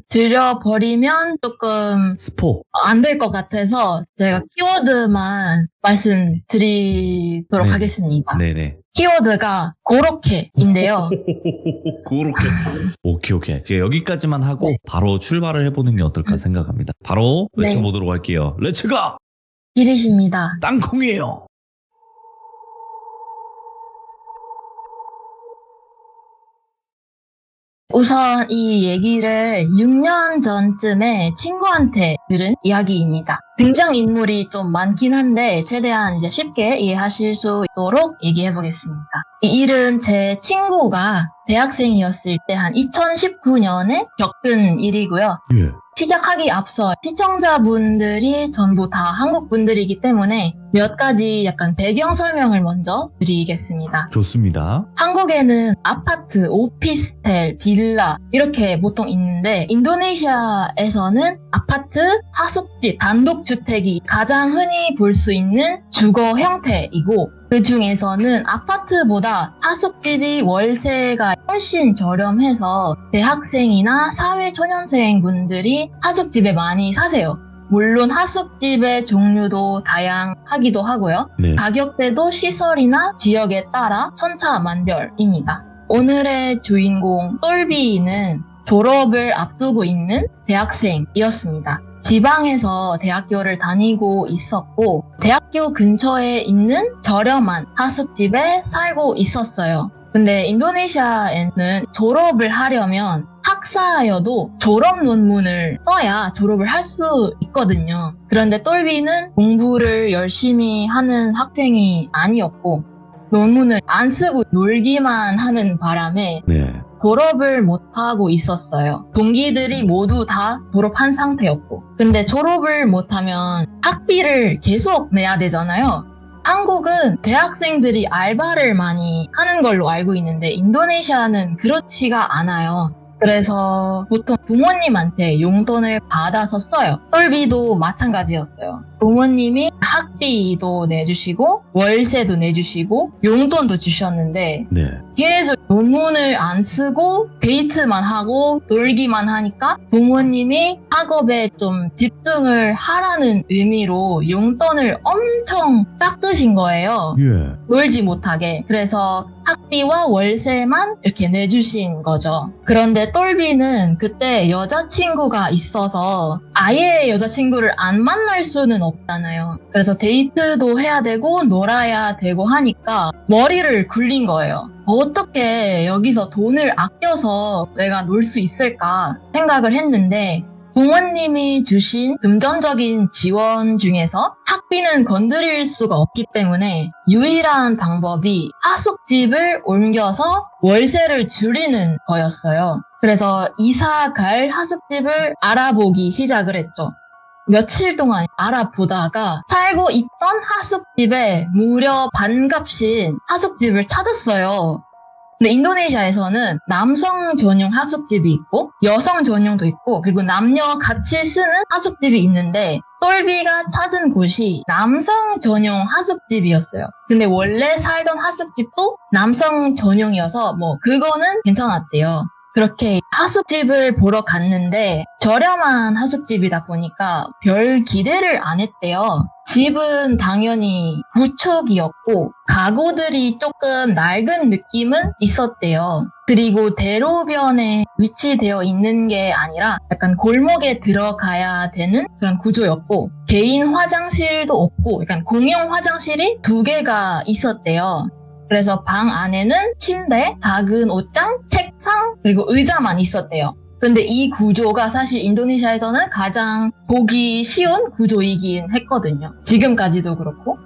말씀드려버리면 조금 스포. 안 될 것 같아서 제가 키워드만 말씀드리도록 네. 하겠습니다. 네네. 키워드가 고로케인데요. 그렇게. 오케이. 제가 여기까지만 하고 네. 바로 출발을 해보는 게 어떨까 생각합니다. 바로 네. 외쳐보도록 할게요. 렛츠가! 기리십니다. 땅콩이에요. 우선 이 얘기를 6년 전쯤에 친구한테 들은 이야기입니다. 등장인물이 좀 많긴 한데 최대한 이제 쉽게 이해하실 수 있도록 얘기해보겠습니다. 이 일은 제 친구가 대학생이었을 때 한 2019년에 겪은 일이고요. 예. 시작하기 앞서 시청자분들이 전부 다 한국 분들이기 때문에 몇 가지 약간 배경 설명을 먼저 드리겠습니다. 좋습니다. 한국에는 아파트, 오피스텔, 빌라 이렇게 보통 있는데 인도네시아에서는 아파트, 하숙집, 단독주택이 가장 흔히 볼 수 있는 주거 형태이고 그 중에서는 아파트보다 하숙집이 월세가 훨씬 저렴해서 대학생이나 사회초년생 분들이 하숙집에 많이 사세요. 물론 하숙집의 종류도 다양하기도 하고요. 네. 가격대도 시설이나 지역에 따라 천차만별입니다. 오늘의 주인공 똘비는 졸업을 앞두고 있는 대학생이었습니다. 지방에서 대학교를 다니고 있었고 대학교 근처에 있는 저렴한 하숙집에 살고 있었어요. 근데 인도네시아에는 졸업을 하려면 학사여도 졸업 논문을 써야 졸업을 할 수 있거든요. 그런데 똘비는 공부를 열심히 하는 학생이 아니었고 논문을 안 쓰고 놀기만 하는 바람에 네. 졸업을 못하고 있었어요. 동기들이 모두 다 졸업한 상태였고 근데 졸업을 못하면 학비를 계속 내야 되잖아요. 한국은 대학생들이 알바를 많이 하는 걸로 알고 있는데 인도네시아는 그렇지가 않아요. 그래서 보통 부모님한테 용돈을 받아서 써요. 똘비도 마찬가지였어요. 부모님이 학비도 내주시고 월세도 내주시고 용돈도 주셨는데 네. 계속 논문을 안 쓰고 데이트만 하고 놀기만 하니까 부모님이 학업에 좀 집중을 하라는 의미로 용돈을 엄청 깎으신 거예요. 예. 놀지 못하게. 그래서 학비와 월세만 이렇게 내주신 거죠. 그런데 똘비는 그때 여자친구가 있어서 아예 여자친구를 안 만날 수는 없잖아요. 그래서 데이트도 해야 되고 놀아야 되고 하니까 머리를 굴린 거예요. 어떻게 여기서 돈을 아껴서 내가 놀 수 있을까 생각을 했는데 부모님이 주신 금전적인 지원 중에서 학비는 건드릴 수가 없기 때문에 유일한 방법이 하숙집을 옮겨서 월세를 줄이는 거였어요. 그래서 이사 갈 하숙집을 알아보기 시작을 했죠. 며칠 동안 알아보다가 살고 있던 하숙집에 무려 반값인 하숙집을 찾았어요. 근데 인도네시아에서는 남성 전용 하숙집이 있고 여성 전용도 있고 그리고 남녀 같이 쓰는 하숙집이 있는데 똘비가 찾은 곳이 남성 전용 하숙집이었어요. 근데 원래 살던 하숙집도 남성 전용이어서 뭐 그거는 괜찮았대요. 그렇게 하숙집을 보러 갔는데 저렴한 하숙집이다 보니까 별 기대를 안 했대요. 집은 당연히 구축이었고 가구들이 조금 낡은 느낌은 있었대요. 그리고 대로변에 위치되어 있는 게 아니라 약간 골목에 들어가야 되는 그런 구조였고 개인 화장실도 없고 약간 공용 화장실이 2개가 있었대요. 그래서 방 안에는 침대, 작은 옷장, 책상, 그리고 의자만 있었대요. 근데 이 구조가 사실 인도네시아에서는 가장 보기 쉬운 구조이긴 했거든요. 지금까지도 그렇고.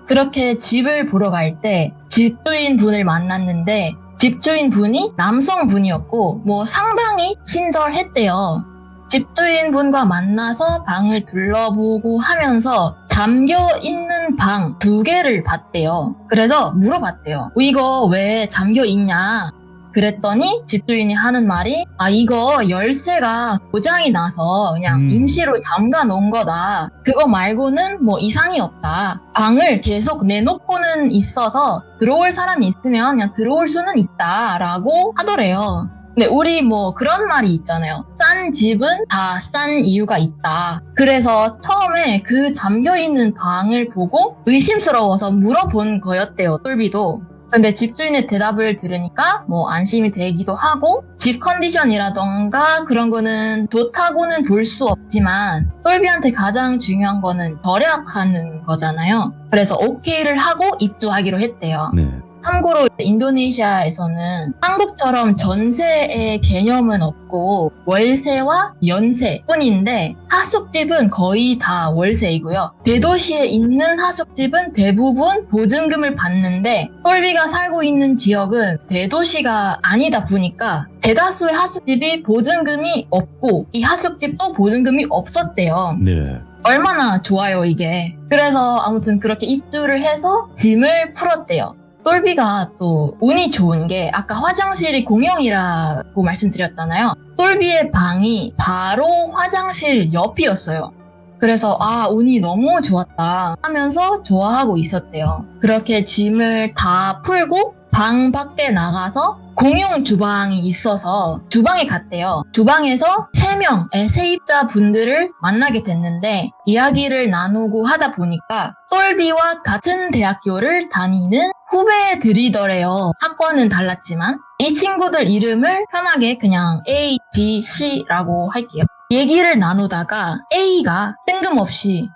그렇게 집을 보러 갈 때 집주인 분을 만났는데 집주인 분이 남성분이었고 뭐 상당히 친절했대요. 집주인 분과 만나서 방을 둘러보고 하면서 잠겨 있는 방 2개를 봤대요. 그래서 물어봤대요. 이거 왜 잠겨 있냐? 그랬더니 집주인이 하는 말이 이거 열쇠가 고장이 나서 그냥 임시로 잠가 놓은 거다. 그거 말고는 뭐 이상이 없다. 방을 계속 내놓고는 있어서 들어올 사람이 있으면 그냥 들어올 수는 있다 라고 하더래요. 근데 우리 뭐 그런 말이 있잖아요. 싼 집은 다 싼 이유가 있다. 그래서 처음에 그 잠겨있는 방을 보고 의심스러워서 물어본 거였대요, 똘비도. 근데 집주인의 대답을 들으니까 뭐 안심이 되기도 하고 집 컨디션이라던가 그런 거는 좋다고는 볼 수 없지만 똘비한테 가장 중요한 거는 절약하는 거잖아요. 그래서 오케이를 하고 입주하기로 했대요. 네. 참고로 인도네시아에서는 한국처럼 전세의 개념은 없고 월세와 연세 뿐인데 하숙집은 거의 다 월세이고요. 대도시에 있는 하숙집은 대부분 보증금을 받는데 똘비가 살고 있는 지역은 대도시가 아니다 보니까 대다수의 하숙집이 보증금이 없고 이 하숙집도 보증금이 없었대요. 네. 얼마나 좋아요, 이게. 그래서 아무튼 그렇게 입주를 해서 짐을 풀었대요. 똘비가 또 운이 좋은 게 아까 화장실이 공용이라고 말씀드렸잖아요. 똘비의 방이 바로 화장실 옆이었어요. 그래서 운이 너무 좋았다 하면서 좋아하고 있었대요. 그렇게 짐을 다 풀고 방 밖에 나가서 공용 주방이 있어서 주방에 갔대요. 주방에서 3명의 세입자분들을 만나게 됐는데 이야기를 나누고 하다 보니까 똘비와 같은 대학교를 다니는 후배들이더래요. 학과는 달랐지만 이 친구들 이름을 편하게 그냥 A, B, C라고 할게요. 얘기를 나누다가 A가 뜬금없이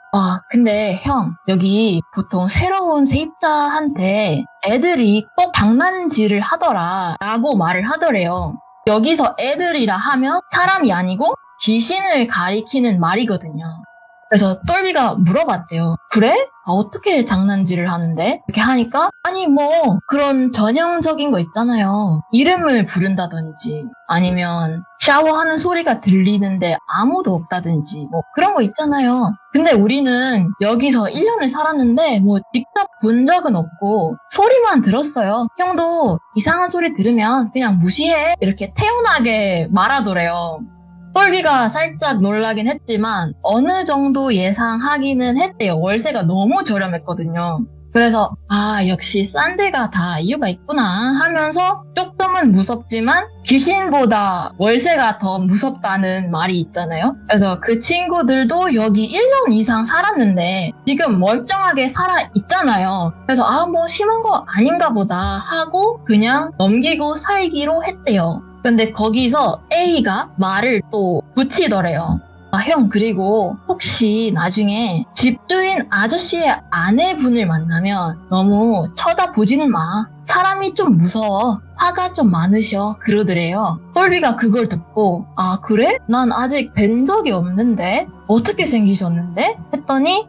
근데 형, 여기 보통 새로운 세입자한테 애들이 꼭 장난질을 하더라 라고 말을 하더래요. 여기서 애들이라 하면 사람이 아니고 귀신을 가리키는 말이거든요. 그래서 똘비가 물어봤대요. 그래? 어떻게 장난질을 하는데? 이렇게 하니까 그런 전형적인 거 있잖아요. 이름을 부른다든지 아니면 샤워하는 소리가 들리는데 아무도 없다든지 그런 거 있잖아요. 근데 우리는 여기서 1년을 살았는데 직접 본 적은 없고 소리만 들었어요. 형도 이상한 소리 들으면 그냥 무시해 이렇게 태연하게 말하더래요. 똘비가 살짝 놀라긴 했지만 어느 정도 예상하기는 했대요. 월세가 너무 저렴했거든요. 그래서 역시 싼 데가 다 이유가 있구나 하면서 조금은 무섭지만 귀신보다 월세가 더 무섭다는 말이 있잖아요. 그래서 그 친구들도 여기 1년 이상 살았는데 지금 멀쩡하게 살아 있잖아요. 그래서 심한 거 아닌가 보다 하고 그냥 넘기고 살기로 했대요. 근데 거기서 A가 말을 또 붙이더래요. 형, 그리고 혹시 나중에 집주인 아저씨의 아내분을 만나면 너무 쳐다보지는 마. 사람이 좀 무서워. 화가 좀 많으셔. 그러더래요. 똘비가 그걸 듣고 그래? 난 아직 뵌 적이 없는데? 어떻게 생기셨는데? 했더니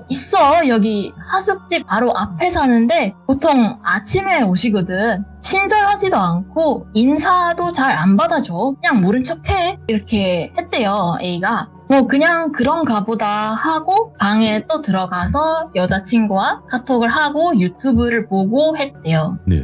있어. 여기 하숙집 바로 앞에 사는데 보통 아침에 오시거든. 친절하지도 않고 인사도 잘 안 받아줘. 그냥 모른 척해. 이렇게 했대요, A가. 그냥 그런가 보다 하고 방에 또 들어가서 여자친구와 카톡을 하고 유튜브를 보고 했대요. 네.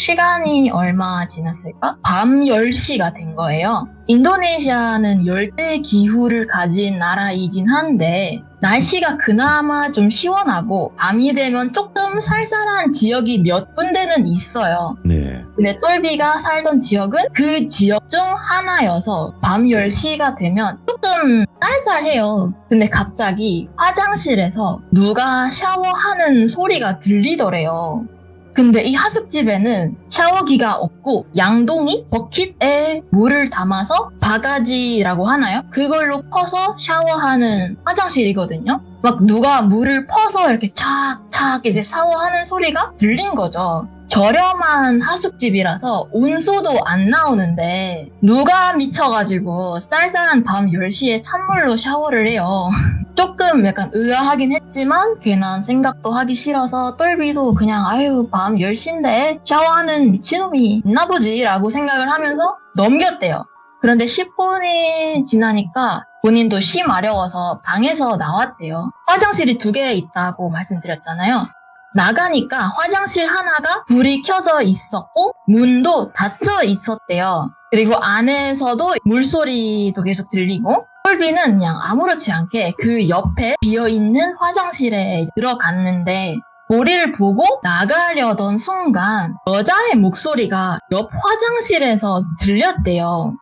시간이 얼마 지났을까? 밤 10시가 된 거예요. 인도네시아는 열대 기후를 가진 나라이긴 한데 날씨가 그나마 좀 시원하고 밤이 되면 조금 쌀쌀한 지역이 몇 군데는 있어요. 네. 근데 똘비가 살던 지역은 그 지역 중 하나여서 밤 10시가 되면 조금 쌀쌀해요. 근데 갑자기 화장실에서 누가 샤워하는 소리가 들리더래요. 근데 이 하숙집에는 샤워기가 없고 양동이 버킷에 물을 담아서 바가지라고 하나요? 그걸로 퍼서 샤워하는 화장실이거든요. 누가 물을 퍼서 이렇게 착착 이제 샤워하는 소리가 들린 거죠. 저렴한 하숙집이라서 온수도 안 나오는데 누가 미쳐가지고 쌀쌀한 밤 10시에 찬물로 샤워를 해요. 조금 약간 의아하긴 했지만 괜한 생각도 하기 싫어서 똘비도 그냥 밤 10시인데 샤워하는 미친놈이 있나보지 라고 생각을 하면서 넘겼대요. 그런데 10분이 지나니까 본인도 씨 마려워서 방에서 나왔대요. 화장실이 2개 있다고 말씀드렸잖아요. 나가니까 화장실 하나가 불이 켜져 있었고 문도 닫혀 있었대요. 그리고 안에서도 물소리도 계속 들리고 똘비는 그냥 아무렇지 않게 그 옆에 비어있는 화장실에 들어갔는데 머리를 보고 나가려던 순간 여자의 목소리가 옆 화장실에서 들렸대요.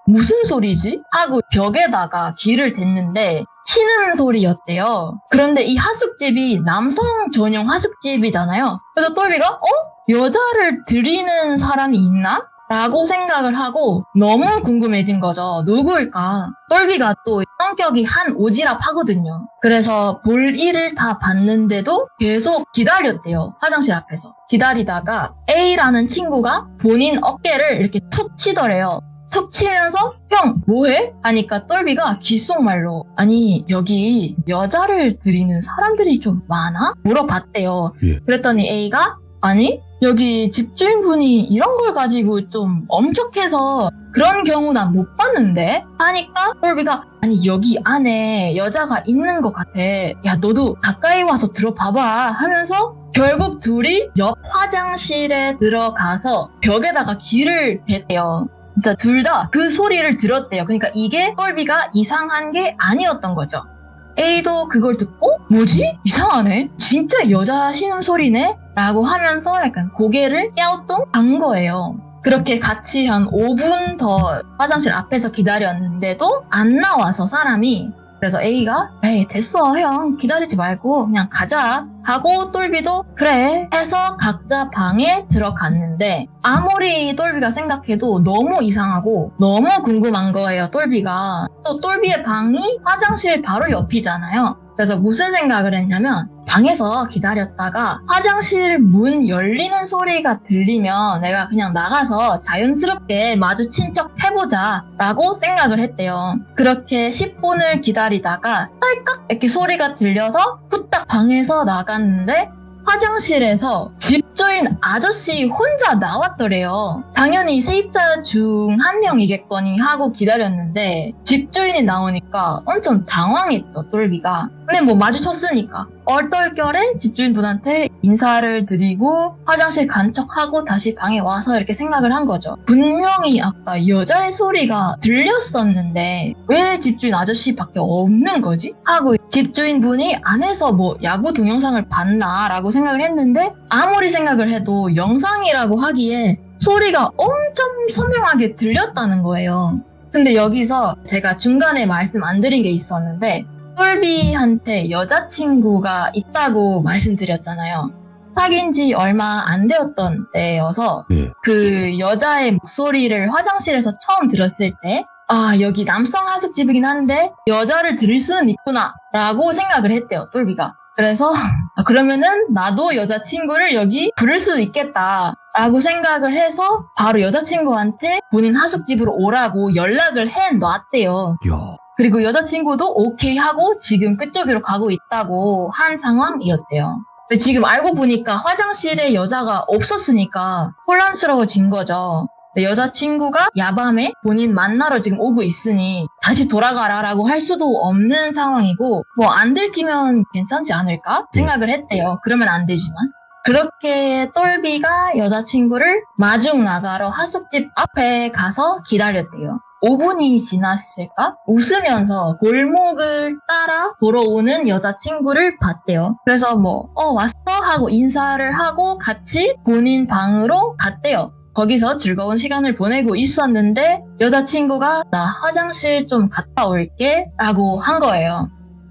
무슨 소리지? 하고 벽에다가 귀를 댔는데 치는 소리였대요. 그런데 이 하숙집이 남성 전용 하숙집이잖아요. 그래서 똘비가 여자를 들이는 사람이 있나? 라고 생각을 하고 너무 궁금해진 거죠. 누구일까? 똘비가 또 성격이 한 오지랖 하거든요. 그래서 볼 일을 다 봤는데도 계속 기다렸대요. 화장실 앞에서. 기다리다가 A라는 친구가 본인 어깨를 이렇게 툭 치더래요. 툭 치면서 형 뭐해? 하니까 똘비가 귓속말로 아니 여기 여자를 들이는 사람들이 좀 많아? 물어봤대요. 예. 그랬더니 A가 아니, 여기 집주인분이 이런 걸 가지고 좀 엄격해서 그런 경우 난 못 봤는데? 하니까 똘비가 아니 여기 안에 여자가 있는 것 같아. 야 너도 가까이 와서 들어봐봐 하면서 결국 둘이 옆 화장실에 들어가서 벽에다가 귀를 댔대요. 진짜 둘 다 그 소리를 들었대요. 그러니까 이게 똘비가 이상한 게 아니었던 거죠. A도 그걸 듣고 뭐지? 이상하네? 진짜 여자 신음소리네? 라고 하면서 약간 고개를 갸우뚱한 거예요. 그렇게 같이 한 5분 더 화장실 앞에서 기다렸는데도 안 나와서 사람이 그래서 A가 에이 됐어 형 기다리지 말고 그냥 가자 하고 똘비도 그래 해서 각자 방에 들어갔는데 아무리 똘비가 생각해도 너무 이상하고 너무 궁금한 거예요. 똘비가 또 똘비의 방이 화장실 바로 옆이잖아요. 그래서 무슨 생각을 했냐면 방에서 기다렸다가 화장실 문 열리는 소리가 들리면 내가 그냥 나가서 자연스럽게 마주친 척 해보자 라고 생각을 했대요. 그렇게 10분을 기다리다가 딸깍 이렇게 소리가 들려서 후딱 방에서 나갔는데 화장실에서 집주인 아저씨 혼자 나왔더래요. 당연히 세입자 중 한 명이겠거니 하고 기다렸는데 집주인이 나오니까 엄청 당황했죠, 똘비가. 근데 뭐 마주쳤으니까 얼떨결에 집주인분한테 인사를 드리고 화장실 간 척하고 다시 방에 와서 이렇게 생각을 한 거죠. 분명히 아까 여자의 소리가 들렸었는데 왜 집주인 아저씨밖에 없는 거지? 하고 집주인분이 안에서 뭐 야구 동영상을 봤나 라고 생각을 했는데 아무리 생각을 해도 영상이라고 하기에 소리가 엄청 선명하게 들렸다는 거예요. 근데 여기서 제가 중간에 말씀 안 드린 게 있었는데 똘비한테 여자친구가 있다고 말씀드렸잖아요. 사귄 지 얼마 안 되었던 때여서 그 여자의 목소리를 화장실에서 처음 들었을 때 아, 여기 남성 하숙집이긴 한데 여자를 들을 수는 있구나 라고 생각을 했대요, 똘비가. 그래서 그러면은 나도 여자친구를 여기 부를 수 있겠다 라고 생각을 해서 바로 여자친구한테 본인 하숙집으로 오라고 연락을 해놨대요. 그리고 여자친구도 오케이 하고 지금 그쪽으로 가고 있다고 한 상황이었대요. 근데 지금 알고 보니까 화장실에 여자가 없었으니까 혼란스러워진 거죠. 여자친구가 야밤에 본인 만나러 지금 오고 있으니 다시 돌아가라라고 할 수도 없는 상황이고 뭐 안 들키면 괜찮지 않을까 생각을 했대요. 그러면 안 되지만. 그렇게 똘비가 여자친구를 마중 나가러 하숙집 앞에 가서 기다렸대요. 5분이 지났을까? 웃으면서 골목을 따라 돌아오는 여자친구를 봤대요. 그래서 뭐 왔어? 하고 인사를 하고 같이 본인 방으로 갔대요. 거기서 즐거운 시간을 보내고 있었는데 여자친구가 나 화장실 좀 갔다 올게 라고 한 거예요.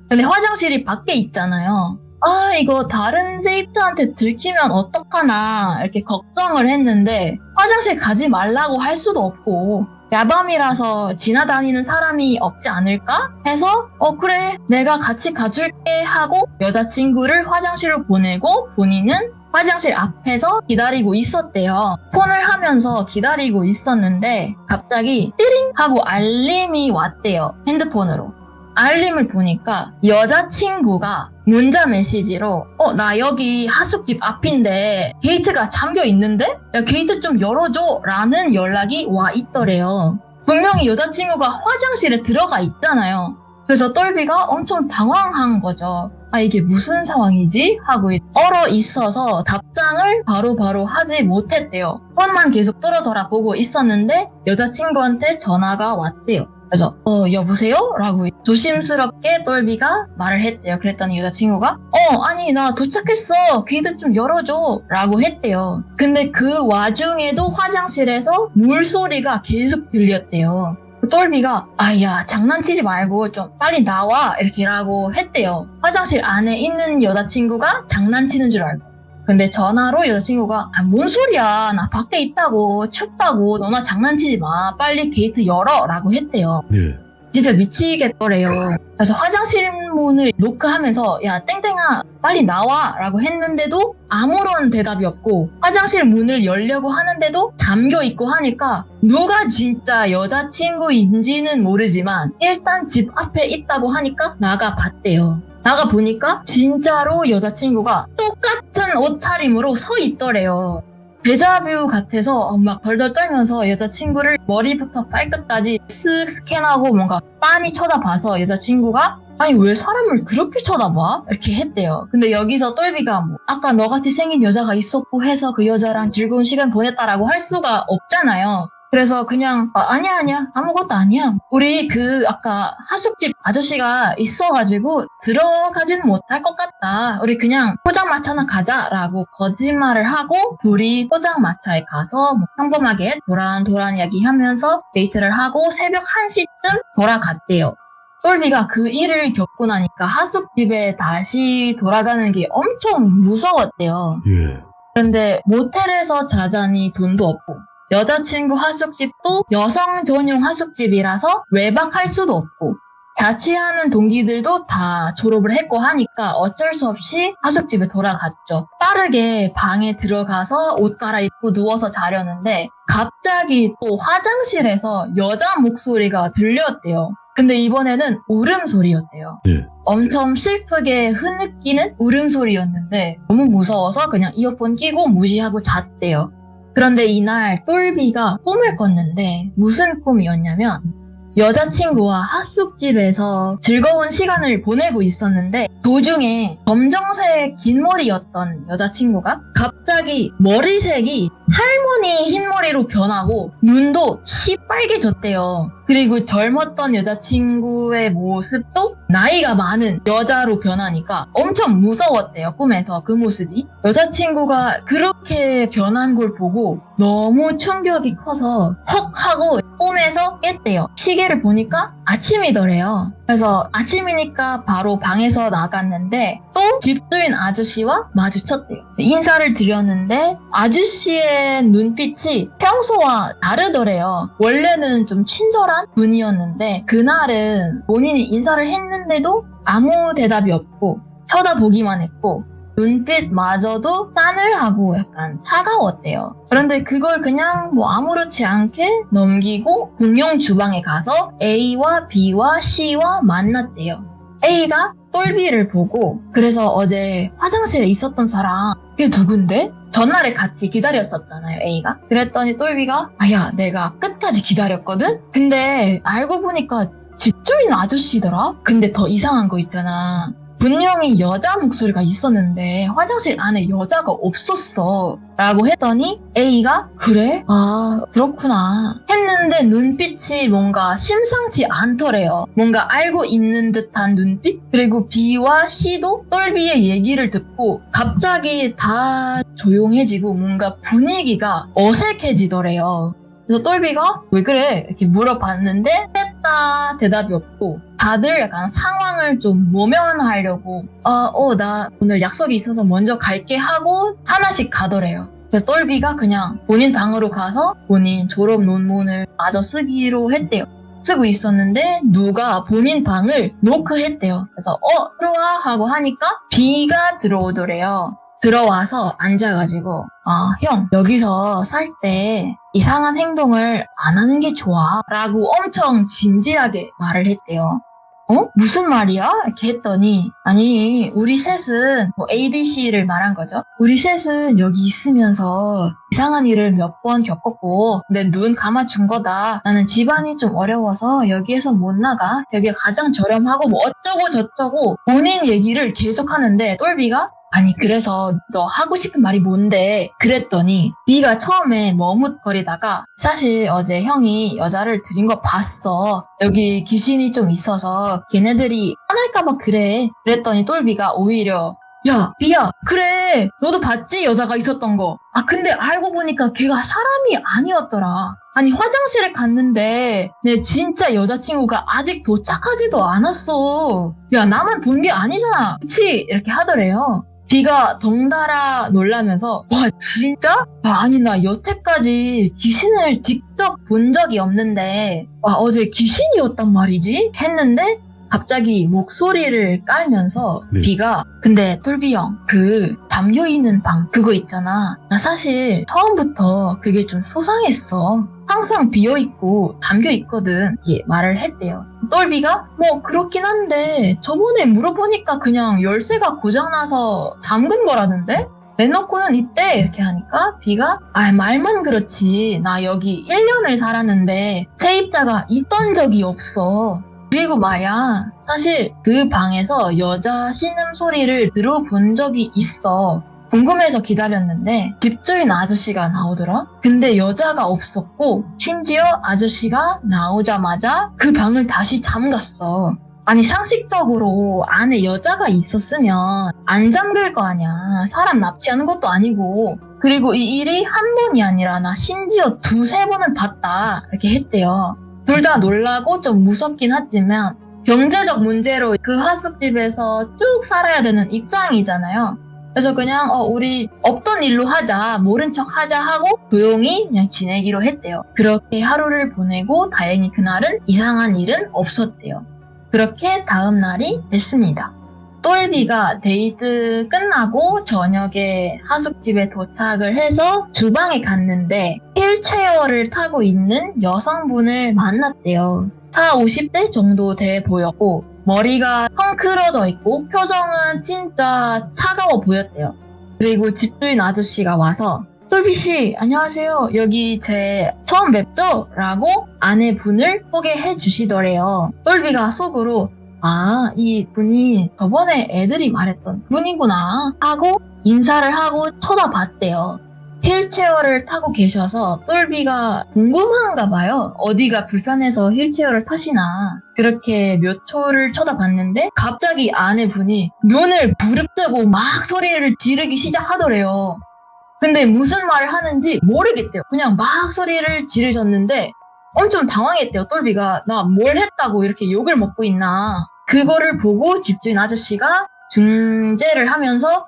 근데 화장실이 밖에 있잖아요. 아 이거 다른 세입자한테 들키면 어떡하나 이렇게 걱정을 했는데 화장실 가지 말라고 할 수도 없고 야밤이라서 지나다니는 사람이 없지 않을까 해서 그래 내가 같이 가줄게 하고 여자친구를 화장실로 보내고 본인은 화장실 앞에서 기다리고 있었대요. 폰을 하면서 기다리고 있었는데 갑자기 띠링 하고 알림이 왔대요. 핸드폰으로. 알림을 보니까 여자친구가 문자 메시지로 나 여기 하숙집 앞인데 게이트가 잠겨 있는데? 야 게이트 좀 열어줘 라는 연락이 와 있더래요. 분명히 여자친구가 화장실에 들어가 있잖아요. 그래서 똘비가 엄청 당황한 거죠. 아 이게 무슨 상황이지? 하고 얼어 있어서 답장을 바로바로 하지 못했대요. 폰만 계속 뚫어져라 보고 있었는데 여자친구한테 전화가 왔대요. 그래서 여보세요? 라고 조심스럽게 똘비가 말을 했대요. 그랬더니 여자친구가 아니 나 도착했어. 게이트 좀 열어줘 라고 했대요. 근데 그 와중에도 화장실에서 물소리가 계속 들렸대요. 똘비가 아야 장난치지 말고 좀 빨리 나와 이렇게라고 했대요. 화장실 안에 있는 여자친구가 장난치는 줄 알고. 근데 전화로 여자친구가 뭔 소리야 나 밖에 있다고 춥다고 너나 장난치지 마 빨리 게이트 열어 라고 했대요. 진짜 미치겠더래요. 그래서 화장실 문을 노크하면서 야 땡땡아 빨리 나와 라고 했는데도 아무런 대답이 없고 화장실 문을 열려고 하는데도 잠겨있고 하니까 누가 진짜 여자친구인지는 모르지만 일단 집 앞에 있다고 하니까 나가봤대요. 나가보니까 진짜로 여자친구가 똑같은 똑같은 옷차림으로 서 있더래요. 데자뷰 같아서 막 덜덜 떨면서 여자친구를 머리부터 발끝까지 쓱 스캔하고 뭔가 빤히 쳐다봐서 여자친구가 아니 왜 사람을 그렇게 쳐다봐? 이렇게 했대요. 근데 여기서 똘비가 뭐 아까 너같이 생긴 여자가 있었고 해서 그 여자랑 즐거운 시간 보냈다라고 할 수가 없잖아요. 그래서 그냥 아니야 아무것도 아니야. 우리 그 아까 하숙집 아저씨가 있어가지고 들어가진 못할 것 같다. 우리 그냥 포장마차나 가자라고 거짓말을 하고 둘이 포장마차에 가서 뭐 평범하게 도란도란 이야기하면서 데이트를 하고 새벽 1시쯤 돌아갔대요. 똘비가 그 일을 겪고 나니까 하숙집에 다시 돌아가는 게 엄청 무서웠대요. 예. 그런데 모텔에서 자자니 돈도 없고 여자친구 하숙집도 여성 전용 하숙집이라서 외박할 수도 없고 자취하는 동기들도 다 졸업을 했고 하니까 어쩔 수 없이 하숙집에 돌아갔죠. 빠르게 방에 들어가서 옷 갈아입고 누워서 자려는데 갑자기 또 화장실에서 여자 목소리가 들렸대요. 근데 이번에는 울음소리였대요. 예. 엄청 슬프게 흐느끼는 울음소리였는데 너무 무서워서 그냥 이어폰 끼고 무시하고 잤대요. 그런데 이날 똘비가 꿈을 꿨는데 무슨 꿈이었냐면 여자친구와 하숙집에서 즐거운 시간을 보내고 있었는데 도중에 검정색 긴 머리였던 여자친구가 갑자기 머리색이 할머니 흰머리로 변하고 눈도 시빨개졌대요. 그리고 젊었던 여자친구의 모습도 나이가 많은 여자로 변하니까 엄청 무서웠대요. 꿈에서 그 모습이. 여자친구가 그렇게 변한 걸 보고 너무 충격이 커서 헉 하고 꿈에서 깼대요. 시계를 보니까 아침이더래요. 그래서 아침이니까 바로 방에서 나갔는데 또 집주인 아저씨와 마주쳤대요. 인사를 드렸는데 아저씨의 눈빛이 평소와 다르더래요. 원래는 좀 친절한 분이었는데 그날은 본인이 인사를 했는데도 아무 대답이 없고 쳐다보기만 했고 눈빛마저도 싸늘하고 약간 차가웠대요. 그런데 그걸 그냥 뭐 아무렇지 않게 넘기고 공용 주방에 가서 A와 B와 C와 만났대요. A가 똘비를 보고 그래서 어제 화장실에 있었던 사람 그게 누군데? 전날에 같이 기다렸었잖아요, A가. 그랬더니 똘비가 야 내가 끝까지 기다렸거든? 근데 알고 보니까 집주인 아저씨더라? 근데 더 이상한 거 있잖아. 분명히 여자 목소리가 있었는데 화장실 안에 여자가 없었어 라고 했더니 A가 그래? 아 그렇구나 했는데 눈빛이 뭔가 심상치 않더래요. 뭔가 알고 있는 듯한 눈빛? 그리고 B와 C도 똘비의 얘기를 듣고 갑자기 다 조용해지고 뭔가 분위기가 어색해지더래요. 그래서 똘비가 왜 그래? 이렇게 물어봤는데 셋 다 대답이 없고 다들 약간 상황을 좀 모면하려고 나 오늘 약속이 있어서 먼저 갈게 하고 하나씩 가더래요. 그래서 똘비가 그냥 본인 방으로 가서 본인 졸업 논문을 마저 쓰기로 했대요. 쓰고 있었는데 누가 본인 방을 노크했대요. 그래서 들어와 하고 하니까 B가 들어오더래요. 들어와서 앉아가지고 형 여기서 살 때 이상한 행동을 안 하는 게 좋아 라고 엄청 진지하게 말을 했대요. 무슨 말이야? 이렇게 했더니 아니 우리 셋은 뭐 ABC를 말한 거죠. 우리 셋은 여기 있으면서 이상한 일을 몇 번 겪었고 내 눈 감아준 거다. 나는 집안이 좀 어려워서 여기에서 못 나가. 여기가 가장 저렴하고 뭐 어쩌고 저쩌고 본인 얘기를 계속 하는데 똘비가 아니 그래서 너 하고 싶은 말이 뭔데? 그랬더니 B가 처음에 머뭇거리다가 사실 어제 형이 여자를 들인 거 봤어. 여기 귀신이 좀 있어서 걔네들이 화날까봐 그래. 그랬더니 똘비가 오히려 야 B야 그래 너도 봤지 여자가 있었던 거. 근데 알고 보니까 걔가 사람이 아니었더라. 아니 화장실에 갔는데 내 진짜 여자친구가 아직 도착하지도 않았어. 야 나만 본 게 아니잖아. 그치? 이렇게 하더래요. B가 덩달아 놀라면서 와 진짜? 아니 나 여태까지 귀신을 직접 본 적이 없는데 어제 귀신이었단 말이지? 했는데 갑자기 목소리를 깔면서 네. B가 근데 똘비 형 그 담겨있는 방 그거 있잖아. 나 사실 처음부터 그게 좀 소상했어. 항상 비어있고 담겨있거든. 이렇게 말을 했대요. 똘비가 뭐 그렇긴 한데 저번에 물어보니까 그냥 열쇠가 고장나서 잠근 거라는데? 내놓고는 있대 이렇게 하니까 B가 말만 그렇지 나 여기 1년을 살았는데 세입자가 있던 적이 없어. 그리고 말야 사실 그 방에서 여자 신음소리를 들어본 적이 있어. 궁금해서 기다렸는데 집주인 아저씨가 나오더라. 근데 여자가 없었고 심지어 아저씨가 나오자마자 그 방을 다시 잠갔어. 아니 상식적으로 안에 여자가 있었으면 안 잠글 거 아니야. 사람 납치하는 것도 아니고. 그리고 이 일이 한 번이 아니라 나 심지어 2-3번을 봤다 이렇게 했대요. 둘 다 놀라고 좀 무섭긴 하지만 경제적 문제로 그 하숙집에서 쭉 살아야 되는 입장이잖아요. 그래서 그냥 우리 없던 일로 하자, 모른 척 하자 하고 조용히 그냥 지내기로 했대요. 그렇게 하루를 보내고 다행히 그날은 이상한 일은 없었대요. 그렇게 다음 날이 됐습니다. 똘비가 데이트 끝나고 저녁에 하숙집에 도착을 해서 주방에 갔는데 휠체어를 타고 있는 여성분을 만났대요. 40-50대 정도 돼 보였고 머리가 헝클어져 있고 표정은 진짜 차가워 보였대요. 그리고 집주인 아저씨가 와서 똘비씨 안녕하세요. 여기 제 처음 뵙죠? 라고 아내분을 소개해 주시더래요. 똘비가 속으로 이 분이 저번에 애들이 말했던 분이구나 하고 인사를 하고 쳐다봤대요. 휠체어를 타고 계셔서 똘비가 궁금한가 봐요. 어디가 불편해서 휠체어를 타시나. 그렇게 몇 초를 쳐다봤는데 갑자기 아내분이 눈을 부릅뜨고 막 소리를 지르기 시작하더래요. 근데 무슨 말을 하는지 모르겠대요. 그냥 막 소리를 지르셨는데 엄청 당황했대요. 똘비가 나 뭘 했다고 이렇게 욕을 먹고 있나. 그거를 보고 집주인 아저씨가 중재를 하면서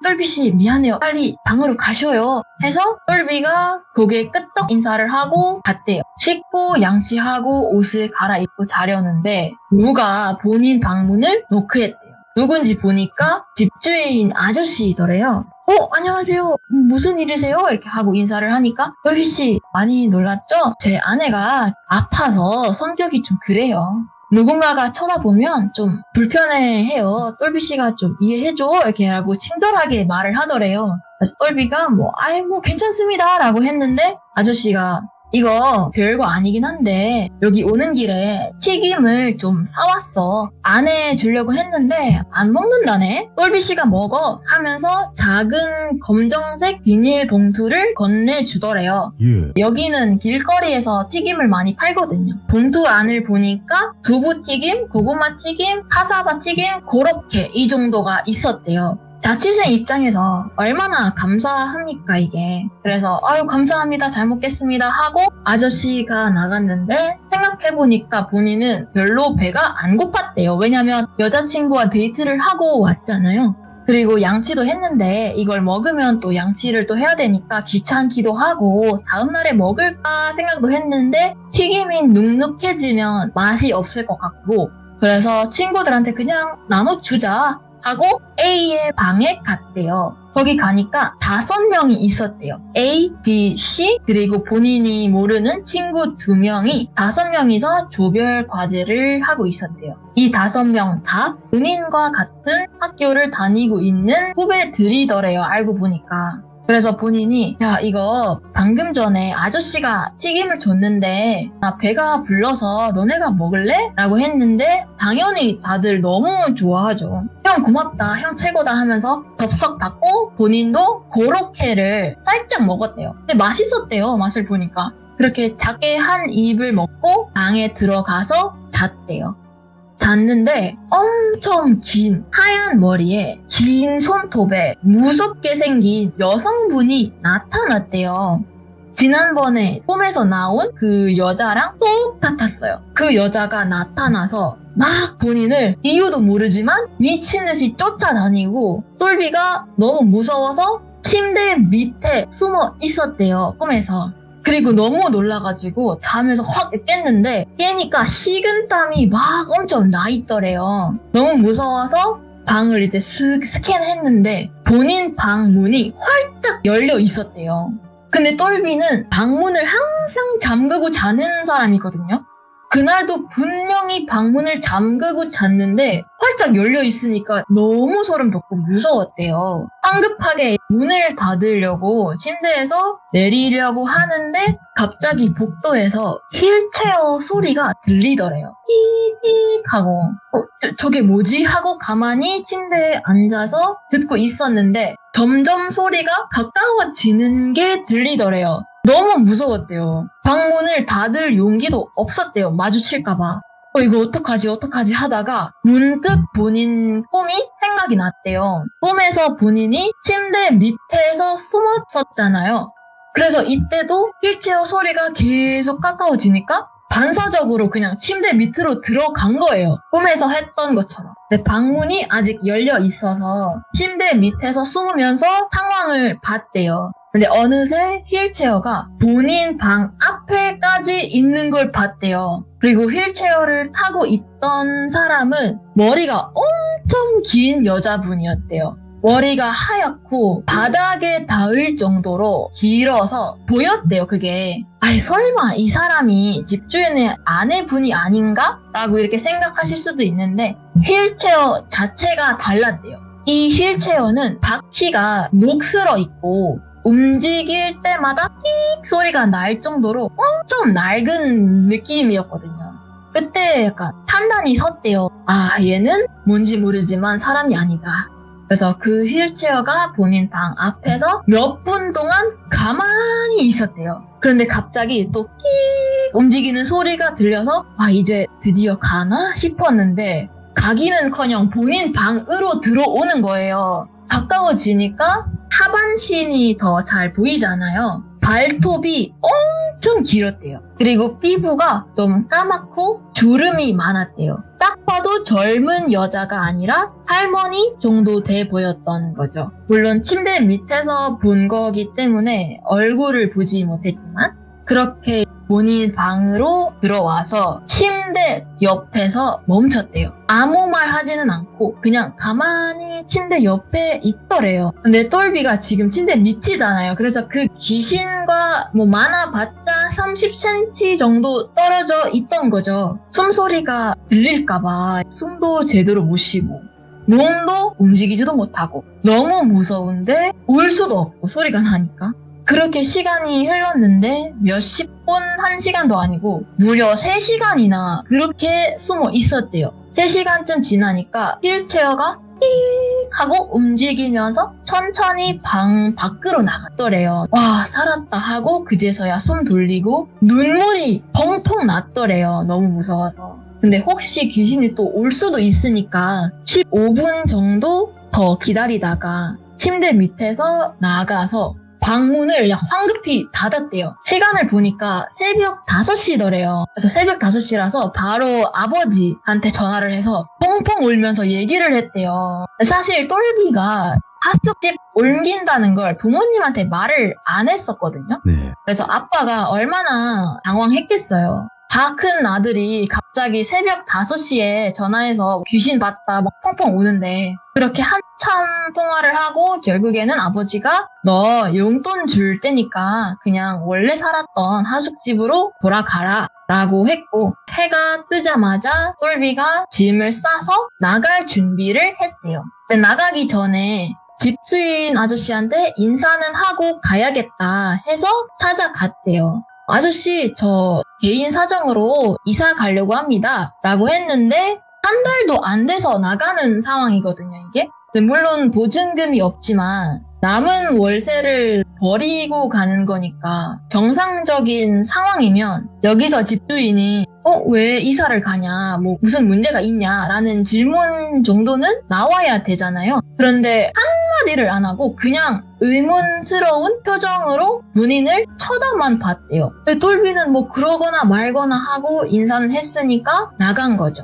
똘비씨 미안해요. 빨리 방으로 가셔요. 해서 똘비가 고개 끄덕 인사를 하고 갔대요. 씻고 양치하고 옷을 갈아입고 자려는데 누가 본인 방문을 노크했대요. 누군지 보니까 집주인 아저씨더래요. 안녕하세요. 무슨 일이세요? 이렇게 하고 인사를 하니까 똘비씨 많이 놀랐죠? 제 아내가 아파서 성격이 좀 그래요. 누군가가 쳐다보면 좀 불편해해요. 똘비씨가 좀 이해해줘. 이렇게 하고 친절하게 말을 하더래요. 그래서 똘비가 괜찮습니다. 라고 했는데 아저씨가 이거 별거 아니긴 한데 여기 오는 길에 튀김을 좀 사왔어. 아내 주려고 했는데 안 먹는다네. 똘비씨가 먹어 하면서 작은 검정색 비닐봉투를 건네주더래요. 여기는 길거리에서 튀김을 많이 팔거든요. 봉투 안을 보니까 두부튀김, 고구마튀김, 카사바튀김 그렇게 이 정도가 있었대요. 자취생 입장에서 얼마나 감사합니까 이게. 그래서 감사합니다 잘 먹겠습니다 하고 아저씨가 나갔는데 생각해보니까 본인은 별로 배가 안 고팠대요. 왜냐면 여자친구와 데이트를 하고 왔잖아요. 그리고 양치도 했는데 이걸 먹으면 또 양치를 또 해야 되니까 귀찮기도 하고 다음날에 먹을까 생각도 했는데 튀김이 눅눅해지면 맛이 없을 것 같고 그래서 친구들한테 그냥 나눠주자 하고 A의 방에 갔대요. 거기 가니까 5명이 있었대요. A, B, C 그리고 본인이 모르는 친구 2명이 5명이서 조별 과제를 하고 있었대요. 이 5명 다 본인과 같은 학교를 다니고 있는 후배들이더래요. 알고 보니까. 그래서 본인이 이거 방금 전에 아저씨가 튀김을 줬는데 나 배가 불러서 너네가 먹을래? 라고 했는데 당연히 다들 너무 좋아하죠. 형 고맙다, 형 최고다 하면서 덥석 받고 본인도 고로케를 살짝 먹었대요. 근데 맛있었대요. 맛을 보니까. 그렇게 작게 한 입을 먹고 방에 들어가서 잤대요. 잤는데 엄청 긴 하얀 머리에 긴 손톱에 무섭게 생긴 여성분이 나타났대요. 지난번에 꿈에서 나온 그 여자랑 똑같았어요. 그 여자가 나타나서 막 본인을 이유도 모르지만 미친듯이 쫓아다니고 똘비가 너무 무서워서 침대 밑에 숨어 있었대요. 꿈에서. 그리고 너무 놀라가지고 잠에서 확 깼는데 깨니까 식은땀이 막 엄청 나 있더래요. 너무 무서워서 방을 이제 스캔했는데 본인 방 문이 활짝 열려 있었대요. 근데 똘비는 방문을 항상 잠그고 자는 사람이거든요. 그날도 분명히 방문을 잠그고 잤는데 활짝 열려 있으니까 너무 소름 돋고 무서웠대요. 황급하게 문을 닫으려고 침대에서 내리려고 하는데 갑자기 복도에서 휠체어 소리가 들리더래요. 삐삐 하고 저게 뭐지? 하고 가만히 침대에 앉아서 듣고 있었는데 점점 소리가 가까워지는 게 들리더래요. 너무 무서웠대요. 방문을 닫을 용기도 없었대요. 마주칠까봐. 이거 어떡하지 하다가 문득 본인 꿈이 생각이 났대요. 꿈에서 본인이 침대 밑에서 숨었었잖아요. 그래서 이때도 휠체어 소리가 계속 가까워지니까 반사적으로 그냥 침대 밑으로 들어간 거예요. 꿈에서 했던 것처럼. 근데 방문이 아직 열려 있어서 침대 밑에서 숨으면서 상황을 봤대요. 근데 어느새 휠체어가 본인 방 앞에까지 있는 걸 봤대요. 그리고 휠체어를 타고 있던 사람은 머리가 엄청 긴 여자분이었대요. 머리가 하얗고 바닥에 닿을 정도로 길어서 보였대요, 그게. 아이, 설마 이 사람이 집주인의 아내분이 아닌가? 라고 이렇게 생각하실 수도 있는데 휠체어 자체가 달랐대요. 이 휠체어는 바퀴가 녹슬어 있고 움직일 때마다 삑 소리가 날 정도로 엄청 낡은 느낌이었거든요. 그때 약간 판단이 섰대요. 아, 얘는 뭔지 모르지만 사람이 아니다. 그래서 그 휠체어가 본인 방 앞에서 몇 분 동안 가만히 있었대요. 그런데 갑자기 또 끽 움직이는 소리가 들려서 아, 이제 드디어 가나 싶었는데 가기는커녕 본인 방으로 들어오는 거예요. 가까워지니까 하반신이 더 잘 보이잖아요. 발톱이 엄청 길었대요. 그리고 피부가 좀 까맣고 주름이 많았대요. 딱 봐도 젊은 여자가 아니라 할머니 정도 돼 보였던 거죠. 물론 침대 밑에서 본 거기 때문에 얼굴을 보지 못했지만 그렇게 본인 방으로 들어와서 침대 옆에서 멈췄대요. 아무 말 하지는 않고 그냥 가만히 침대 옆에 있더래요. 근데 똘비가 지금 침대 밑이잖아요. 그래서 그 귀신과 많아봤자 30cm 정도 떨어져 있던 거죠. 숨소리가 들릴까봐 숨도 제대로 못 쉬고 몸도 움직이지도 못하고 너무 무서운데 울 수도 없고 소리가 나니까. 그렇게 시간이 흘렀는데 몇십 분, 1시간도 아니고 무려 3시간이나 그렇게 숨어 있었대요. 3시간쯤 지나니까 휠체어가 띵 하고 움직이면서 천천히 방 밖으로 나갔더래요. 와, 살았다 하고 그제서야 숨 돌리고 눈물이 펑펑 났더래요. 너무 무서워서. 근데 혹시 귀신이 또 올 수도 있으니까 15분 정도 더 기다리다가 침대 밑에서 나가서 방문을 그냥 황급히 닫았대요. 시간을 보니까 새벽 5시더래요. 그래서 새벽 5시라서 바로 아버지한테 전화를 해서 펑펑 울면서 얘기를 했대요. 사실 똘비가 하숙집 옮긴다는 걸 부모님한테 말을 안 했었거든요. 네. 그래서 아빠가 얼마나 당황했겠어요. 다 큰 아들이 갑자기 새벽 5시에 전화해서 귀신 봤다 막 펑펑 우는데 그렇게 한참 통화를 하고 결국에는 아버지가 너 용돈 줄 테니까 그냥 원래 살았던 하숙집으로 돌아가라 라고 했고 해가 뜨자마자 똘비가 짐을 싸서 나갈 준비를 했대요. 근데 나가기 전에 집주인 아저씨한테 인사는 하고 가야겠다 해서 찾아갔대요. 아저씨, 저 개인 사정으로 이사 가려고 합니다. 라고 했는데 한 달도 안 돼서 나가는 상황이거든요, 이게. 물론 보증금이 없지만 남은 월세를 버리고 가는 거니까 정상적인 상황이면 여기서 집주인이 왜 이사를 가냐, 무슨 문제가 있냐 라는 질문 정도는 나와야 되잖아요. 그런데 한마디를 안 하고 그냥 의문스러운 표정으로 본인을 쳐다만 봤대요. 똘비는 그러거나 말거나 하고 인사는 했으니까 나간 거죠.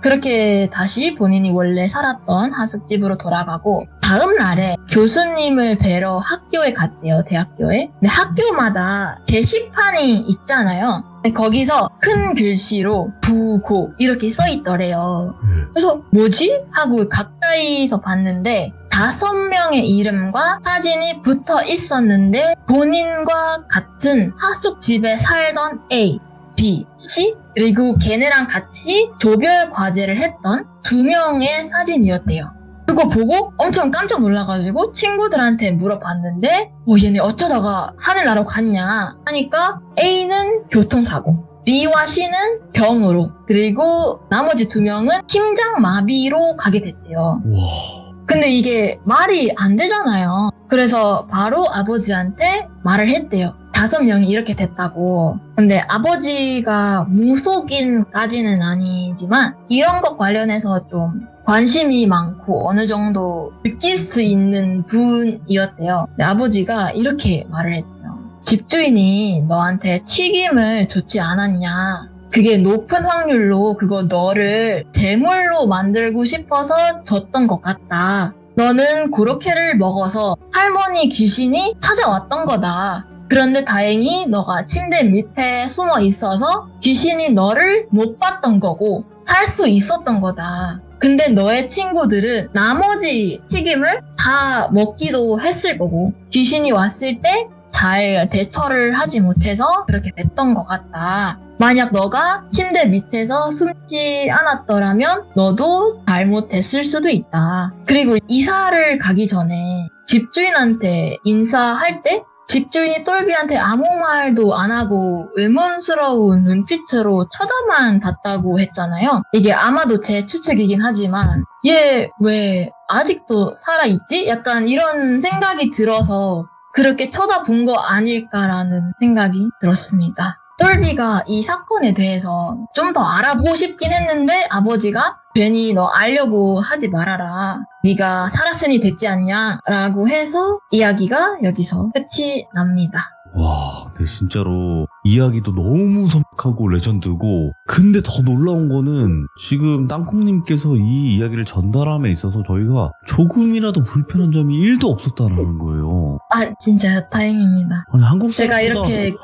그렇게 다시 본인이 원래 살았던 하숙집으로 돌아가고 다음 날에 교수님을 뵈러 학교에 갔대요. 대학교에. 근데 학교마다 게시판이 있잖아요. 근데 거기서 큰 글씨로 부고 이렇게 써 있더래요. 그래서 뭐지? 하고 가까이서 봤는데 5명의 이름과 사진이 붙어 있었는데 본인과 같은 하숙집에 살던 A, B, C 그리고 걔네랑 같이 조별 과제를 했던 2명의 사진이었대요. 그거 보고 엄청 깜짝 놀라가지고 친구들한테 물어봤는데 얘네 어쩌다가 하늘나라로 갔냐 하니까 A는 교통사고, B와 C는 병으로, 그리고 나머지 2명은 심장마비로 가게 됐대요. 와. 근데 이게 말이 안 되잖아요. 그래서 바로 아버지한테 말을 했대요. 5명이 이렇게 됐다고. 근데 아버지가 무속인까지는 아니지만 이런 것 관련해서 좀 관심이 많고 어느 정도 느낄 수 있는 분이었대요. 근데 아버지가 이렇게 말을 했대요. 집주인이 너한테 튀김을 줬지 않았냐. 그게 높은 확률로 그거 너를 제물로 만들고 싶어서 줬던 것 같다. 너는 고로케를 먹어서 할머니 귀신이 찾아왔던 거다. 그런데 다행히 너가 침대 밑에 숨어 있어서 귀신이 너를 못 봤던 거고 살 수 있었던 거다. 근데 너의 친구들은 나머지 튀김을 다 먹기도 했을 거고 귀신이 왔을 때 잘 대처를 하지 못해서 그렇게 됐던 것 같다. 만약 너가 침대 밑에서 숨지 않았더라면 너도 잘못됐을 수도 있다. 그리고 이사를 가기 전에 집주인한테 인사할 때 집주인이 똘비한테 아무 말도 안 하고 의문스러운 눈빛으로 쳐다만 봤다고 했잖아요. 이게 아마도 제 추측이긴 하지만 얘 왜 아직도 살아있지? 약간 이런 생각이 들어서 그렇게 쳐다본 거 아닐까라는 생각이 들었습니다. 똘비가 이 사건에 대해서 좀 더 알아보고 싶긴 했는데 아버지가 괜히 너 알려고 하지 말아라. 네가 살았으니 됐지 않냐? 라고 해서 이야기가 여기서 끝이 납니다. 와, 근데 진짜로 이야기도 너무 섬뜩하고 레전드고, 근데 더 놀라운 거는 지금 땅콩님께서 이 이야기를 전달함에 있어서 저희가 조금이라도 불편한 점이 1도 없었다는 거예요. 아, 진짜 다행입니다. 아니, 한국 제가 사람보다 이렇게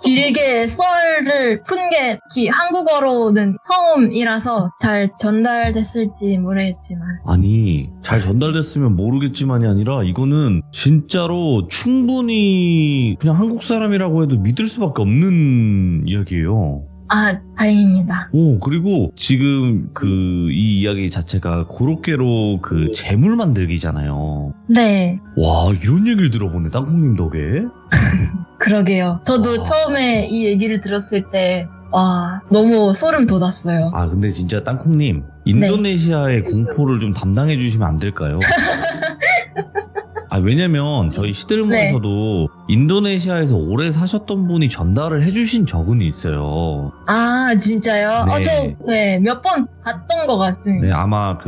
길게 썰을 푼 게 한국어로는 처음이라서 잘 전달됐을지 모르겠지만. 아니, 잘 전달됐으면 모르겠지만이 아니라 이거는 진짜로 충분히 그냥 한국 사람이라고 해도 믿을 수밖에 없는 이야기예요. 아, 다행입니다. 오, 그리고 지금 이 이야기 자체가 고로케로 재물 만들기잖아요. 네, 와, 이런 얘기를 들어보네, 땅콩님 덕에. 그러게요. 저도 와. 처음에 이 얘기를 들었을 때, 와, 너무 소름 돋았어요. 아, 근데 진짜 땅콩님, 인도네시아의 공포를 좀 담당해 주시면 안 될까요? 아, 왜냐면 저희 시들몬에서도 인도네시아에서 오래 사셨던 분이 전달을 해주신 적은 있어요. 아, 진짜요? 네. 몇 번 봤던 것 같습니다. 네, 아마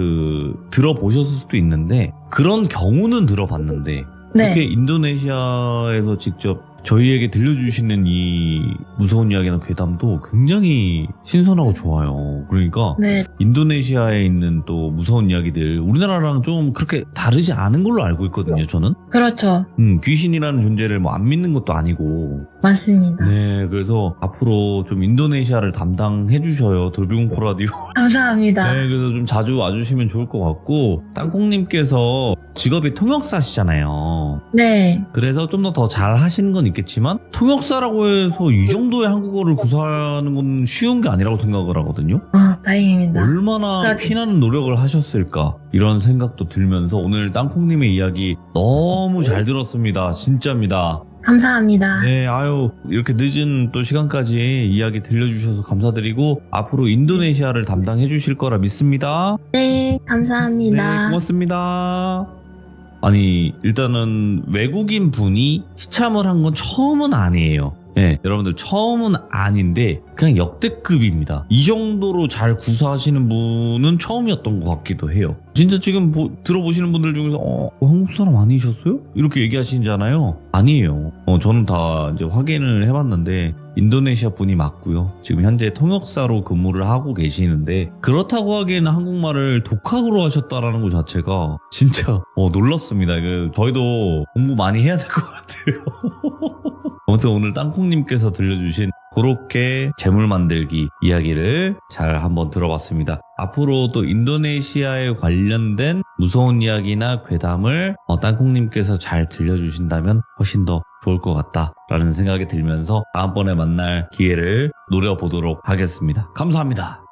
들어보셨을 수도 있는데, 그런 경우는 들어봤는데, 네. 그렇게 인도네시아에서 직접 저희에게 들려주시는 이 무서운 이야기나 괴담도 굉장히 신선하고 좋아요. 그러니까 네, 인도네시아에 있는 또 무서운 이야기들 우리나라랑 좀 그렇게 다르지 않은 걸로 알고 있거든요, 저는. 그렇죠. 귀신이라는 존재를 뭐 안 믿는 것도 아니고. 맞습니다. 네, 그래서 앞으로 좀 인도네시아를 담당해 주셔요, 돌비공포 라디오. 감사합니다. 네, 그래서 좀 자주 와주시면 좋을 것 같고, 땅콩님께서 직업이 통역사시잖아요. 네. 그래서 좀 더 잘 하시는 건 있겠지만, 통역사라고 해서 이 정도의 한국어를 구사하는 건 쉬운 게 아니라고 생각을 하거든요. 아, 다행입니다. 얼마나 피나는 노력을 하셨을까, 이런 생각도 들면서 오늘 땅콩님의 이야기 너무 잘 들었습니다. 진짜입니다. 감사합니다. 네, 아유, 이렇게 늦은 또 시간까지 이야기 들려주셔서 감사드리고, 앞으로 인도네시아를 담당해 주실 거라 믿습니다. 네, 감사합니다. 네, 고맙습니다. 아니, 일단은 외국인 분이 시참을 한 건 처음은 아니에요. 네, 여러분들 처음은 아닌데 그냥 역대급입니다. 이 정도로 잘 구사하시는 분은 처음이었던 것 같기도 해요. 진짜 지금 들어보시는 분들 중에서 한국 사람 아니셨어요? 이렇게 얘기하시잖아요. 아니에요. 저는 다 이제 확인을 해봤는데 인도네시아 분이 맞고요. 지금 현재 통역사로 근무를 하고 계시는데, 그렇다고 하기에는 한국말을 독학으로 하셨다라는 것 자체가 진짜 놀랍습니다. 저희도 공부 많이 해야 될 것 같아요. 아무튼 오늘 땅콩님께서 들려주신 그렇게 재물 만들기 이야기를 잘 한번 들어봤습니다. 앞으로 또 인도네시아에 관련된 무서운 이야기나 괴담을 땅콩님께서 잘 들려주신다면 훨씬 더 좋을 것 같다라는 생각이 들면서 다음번에 만날 기회를 노려보도록 하겠습니다. 감사합니다.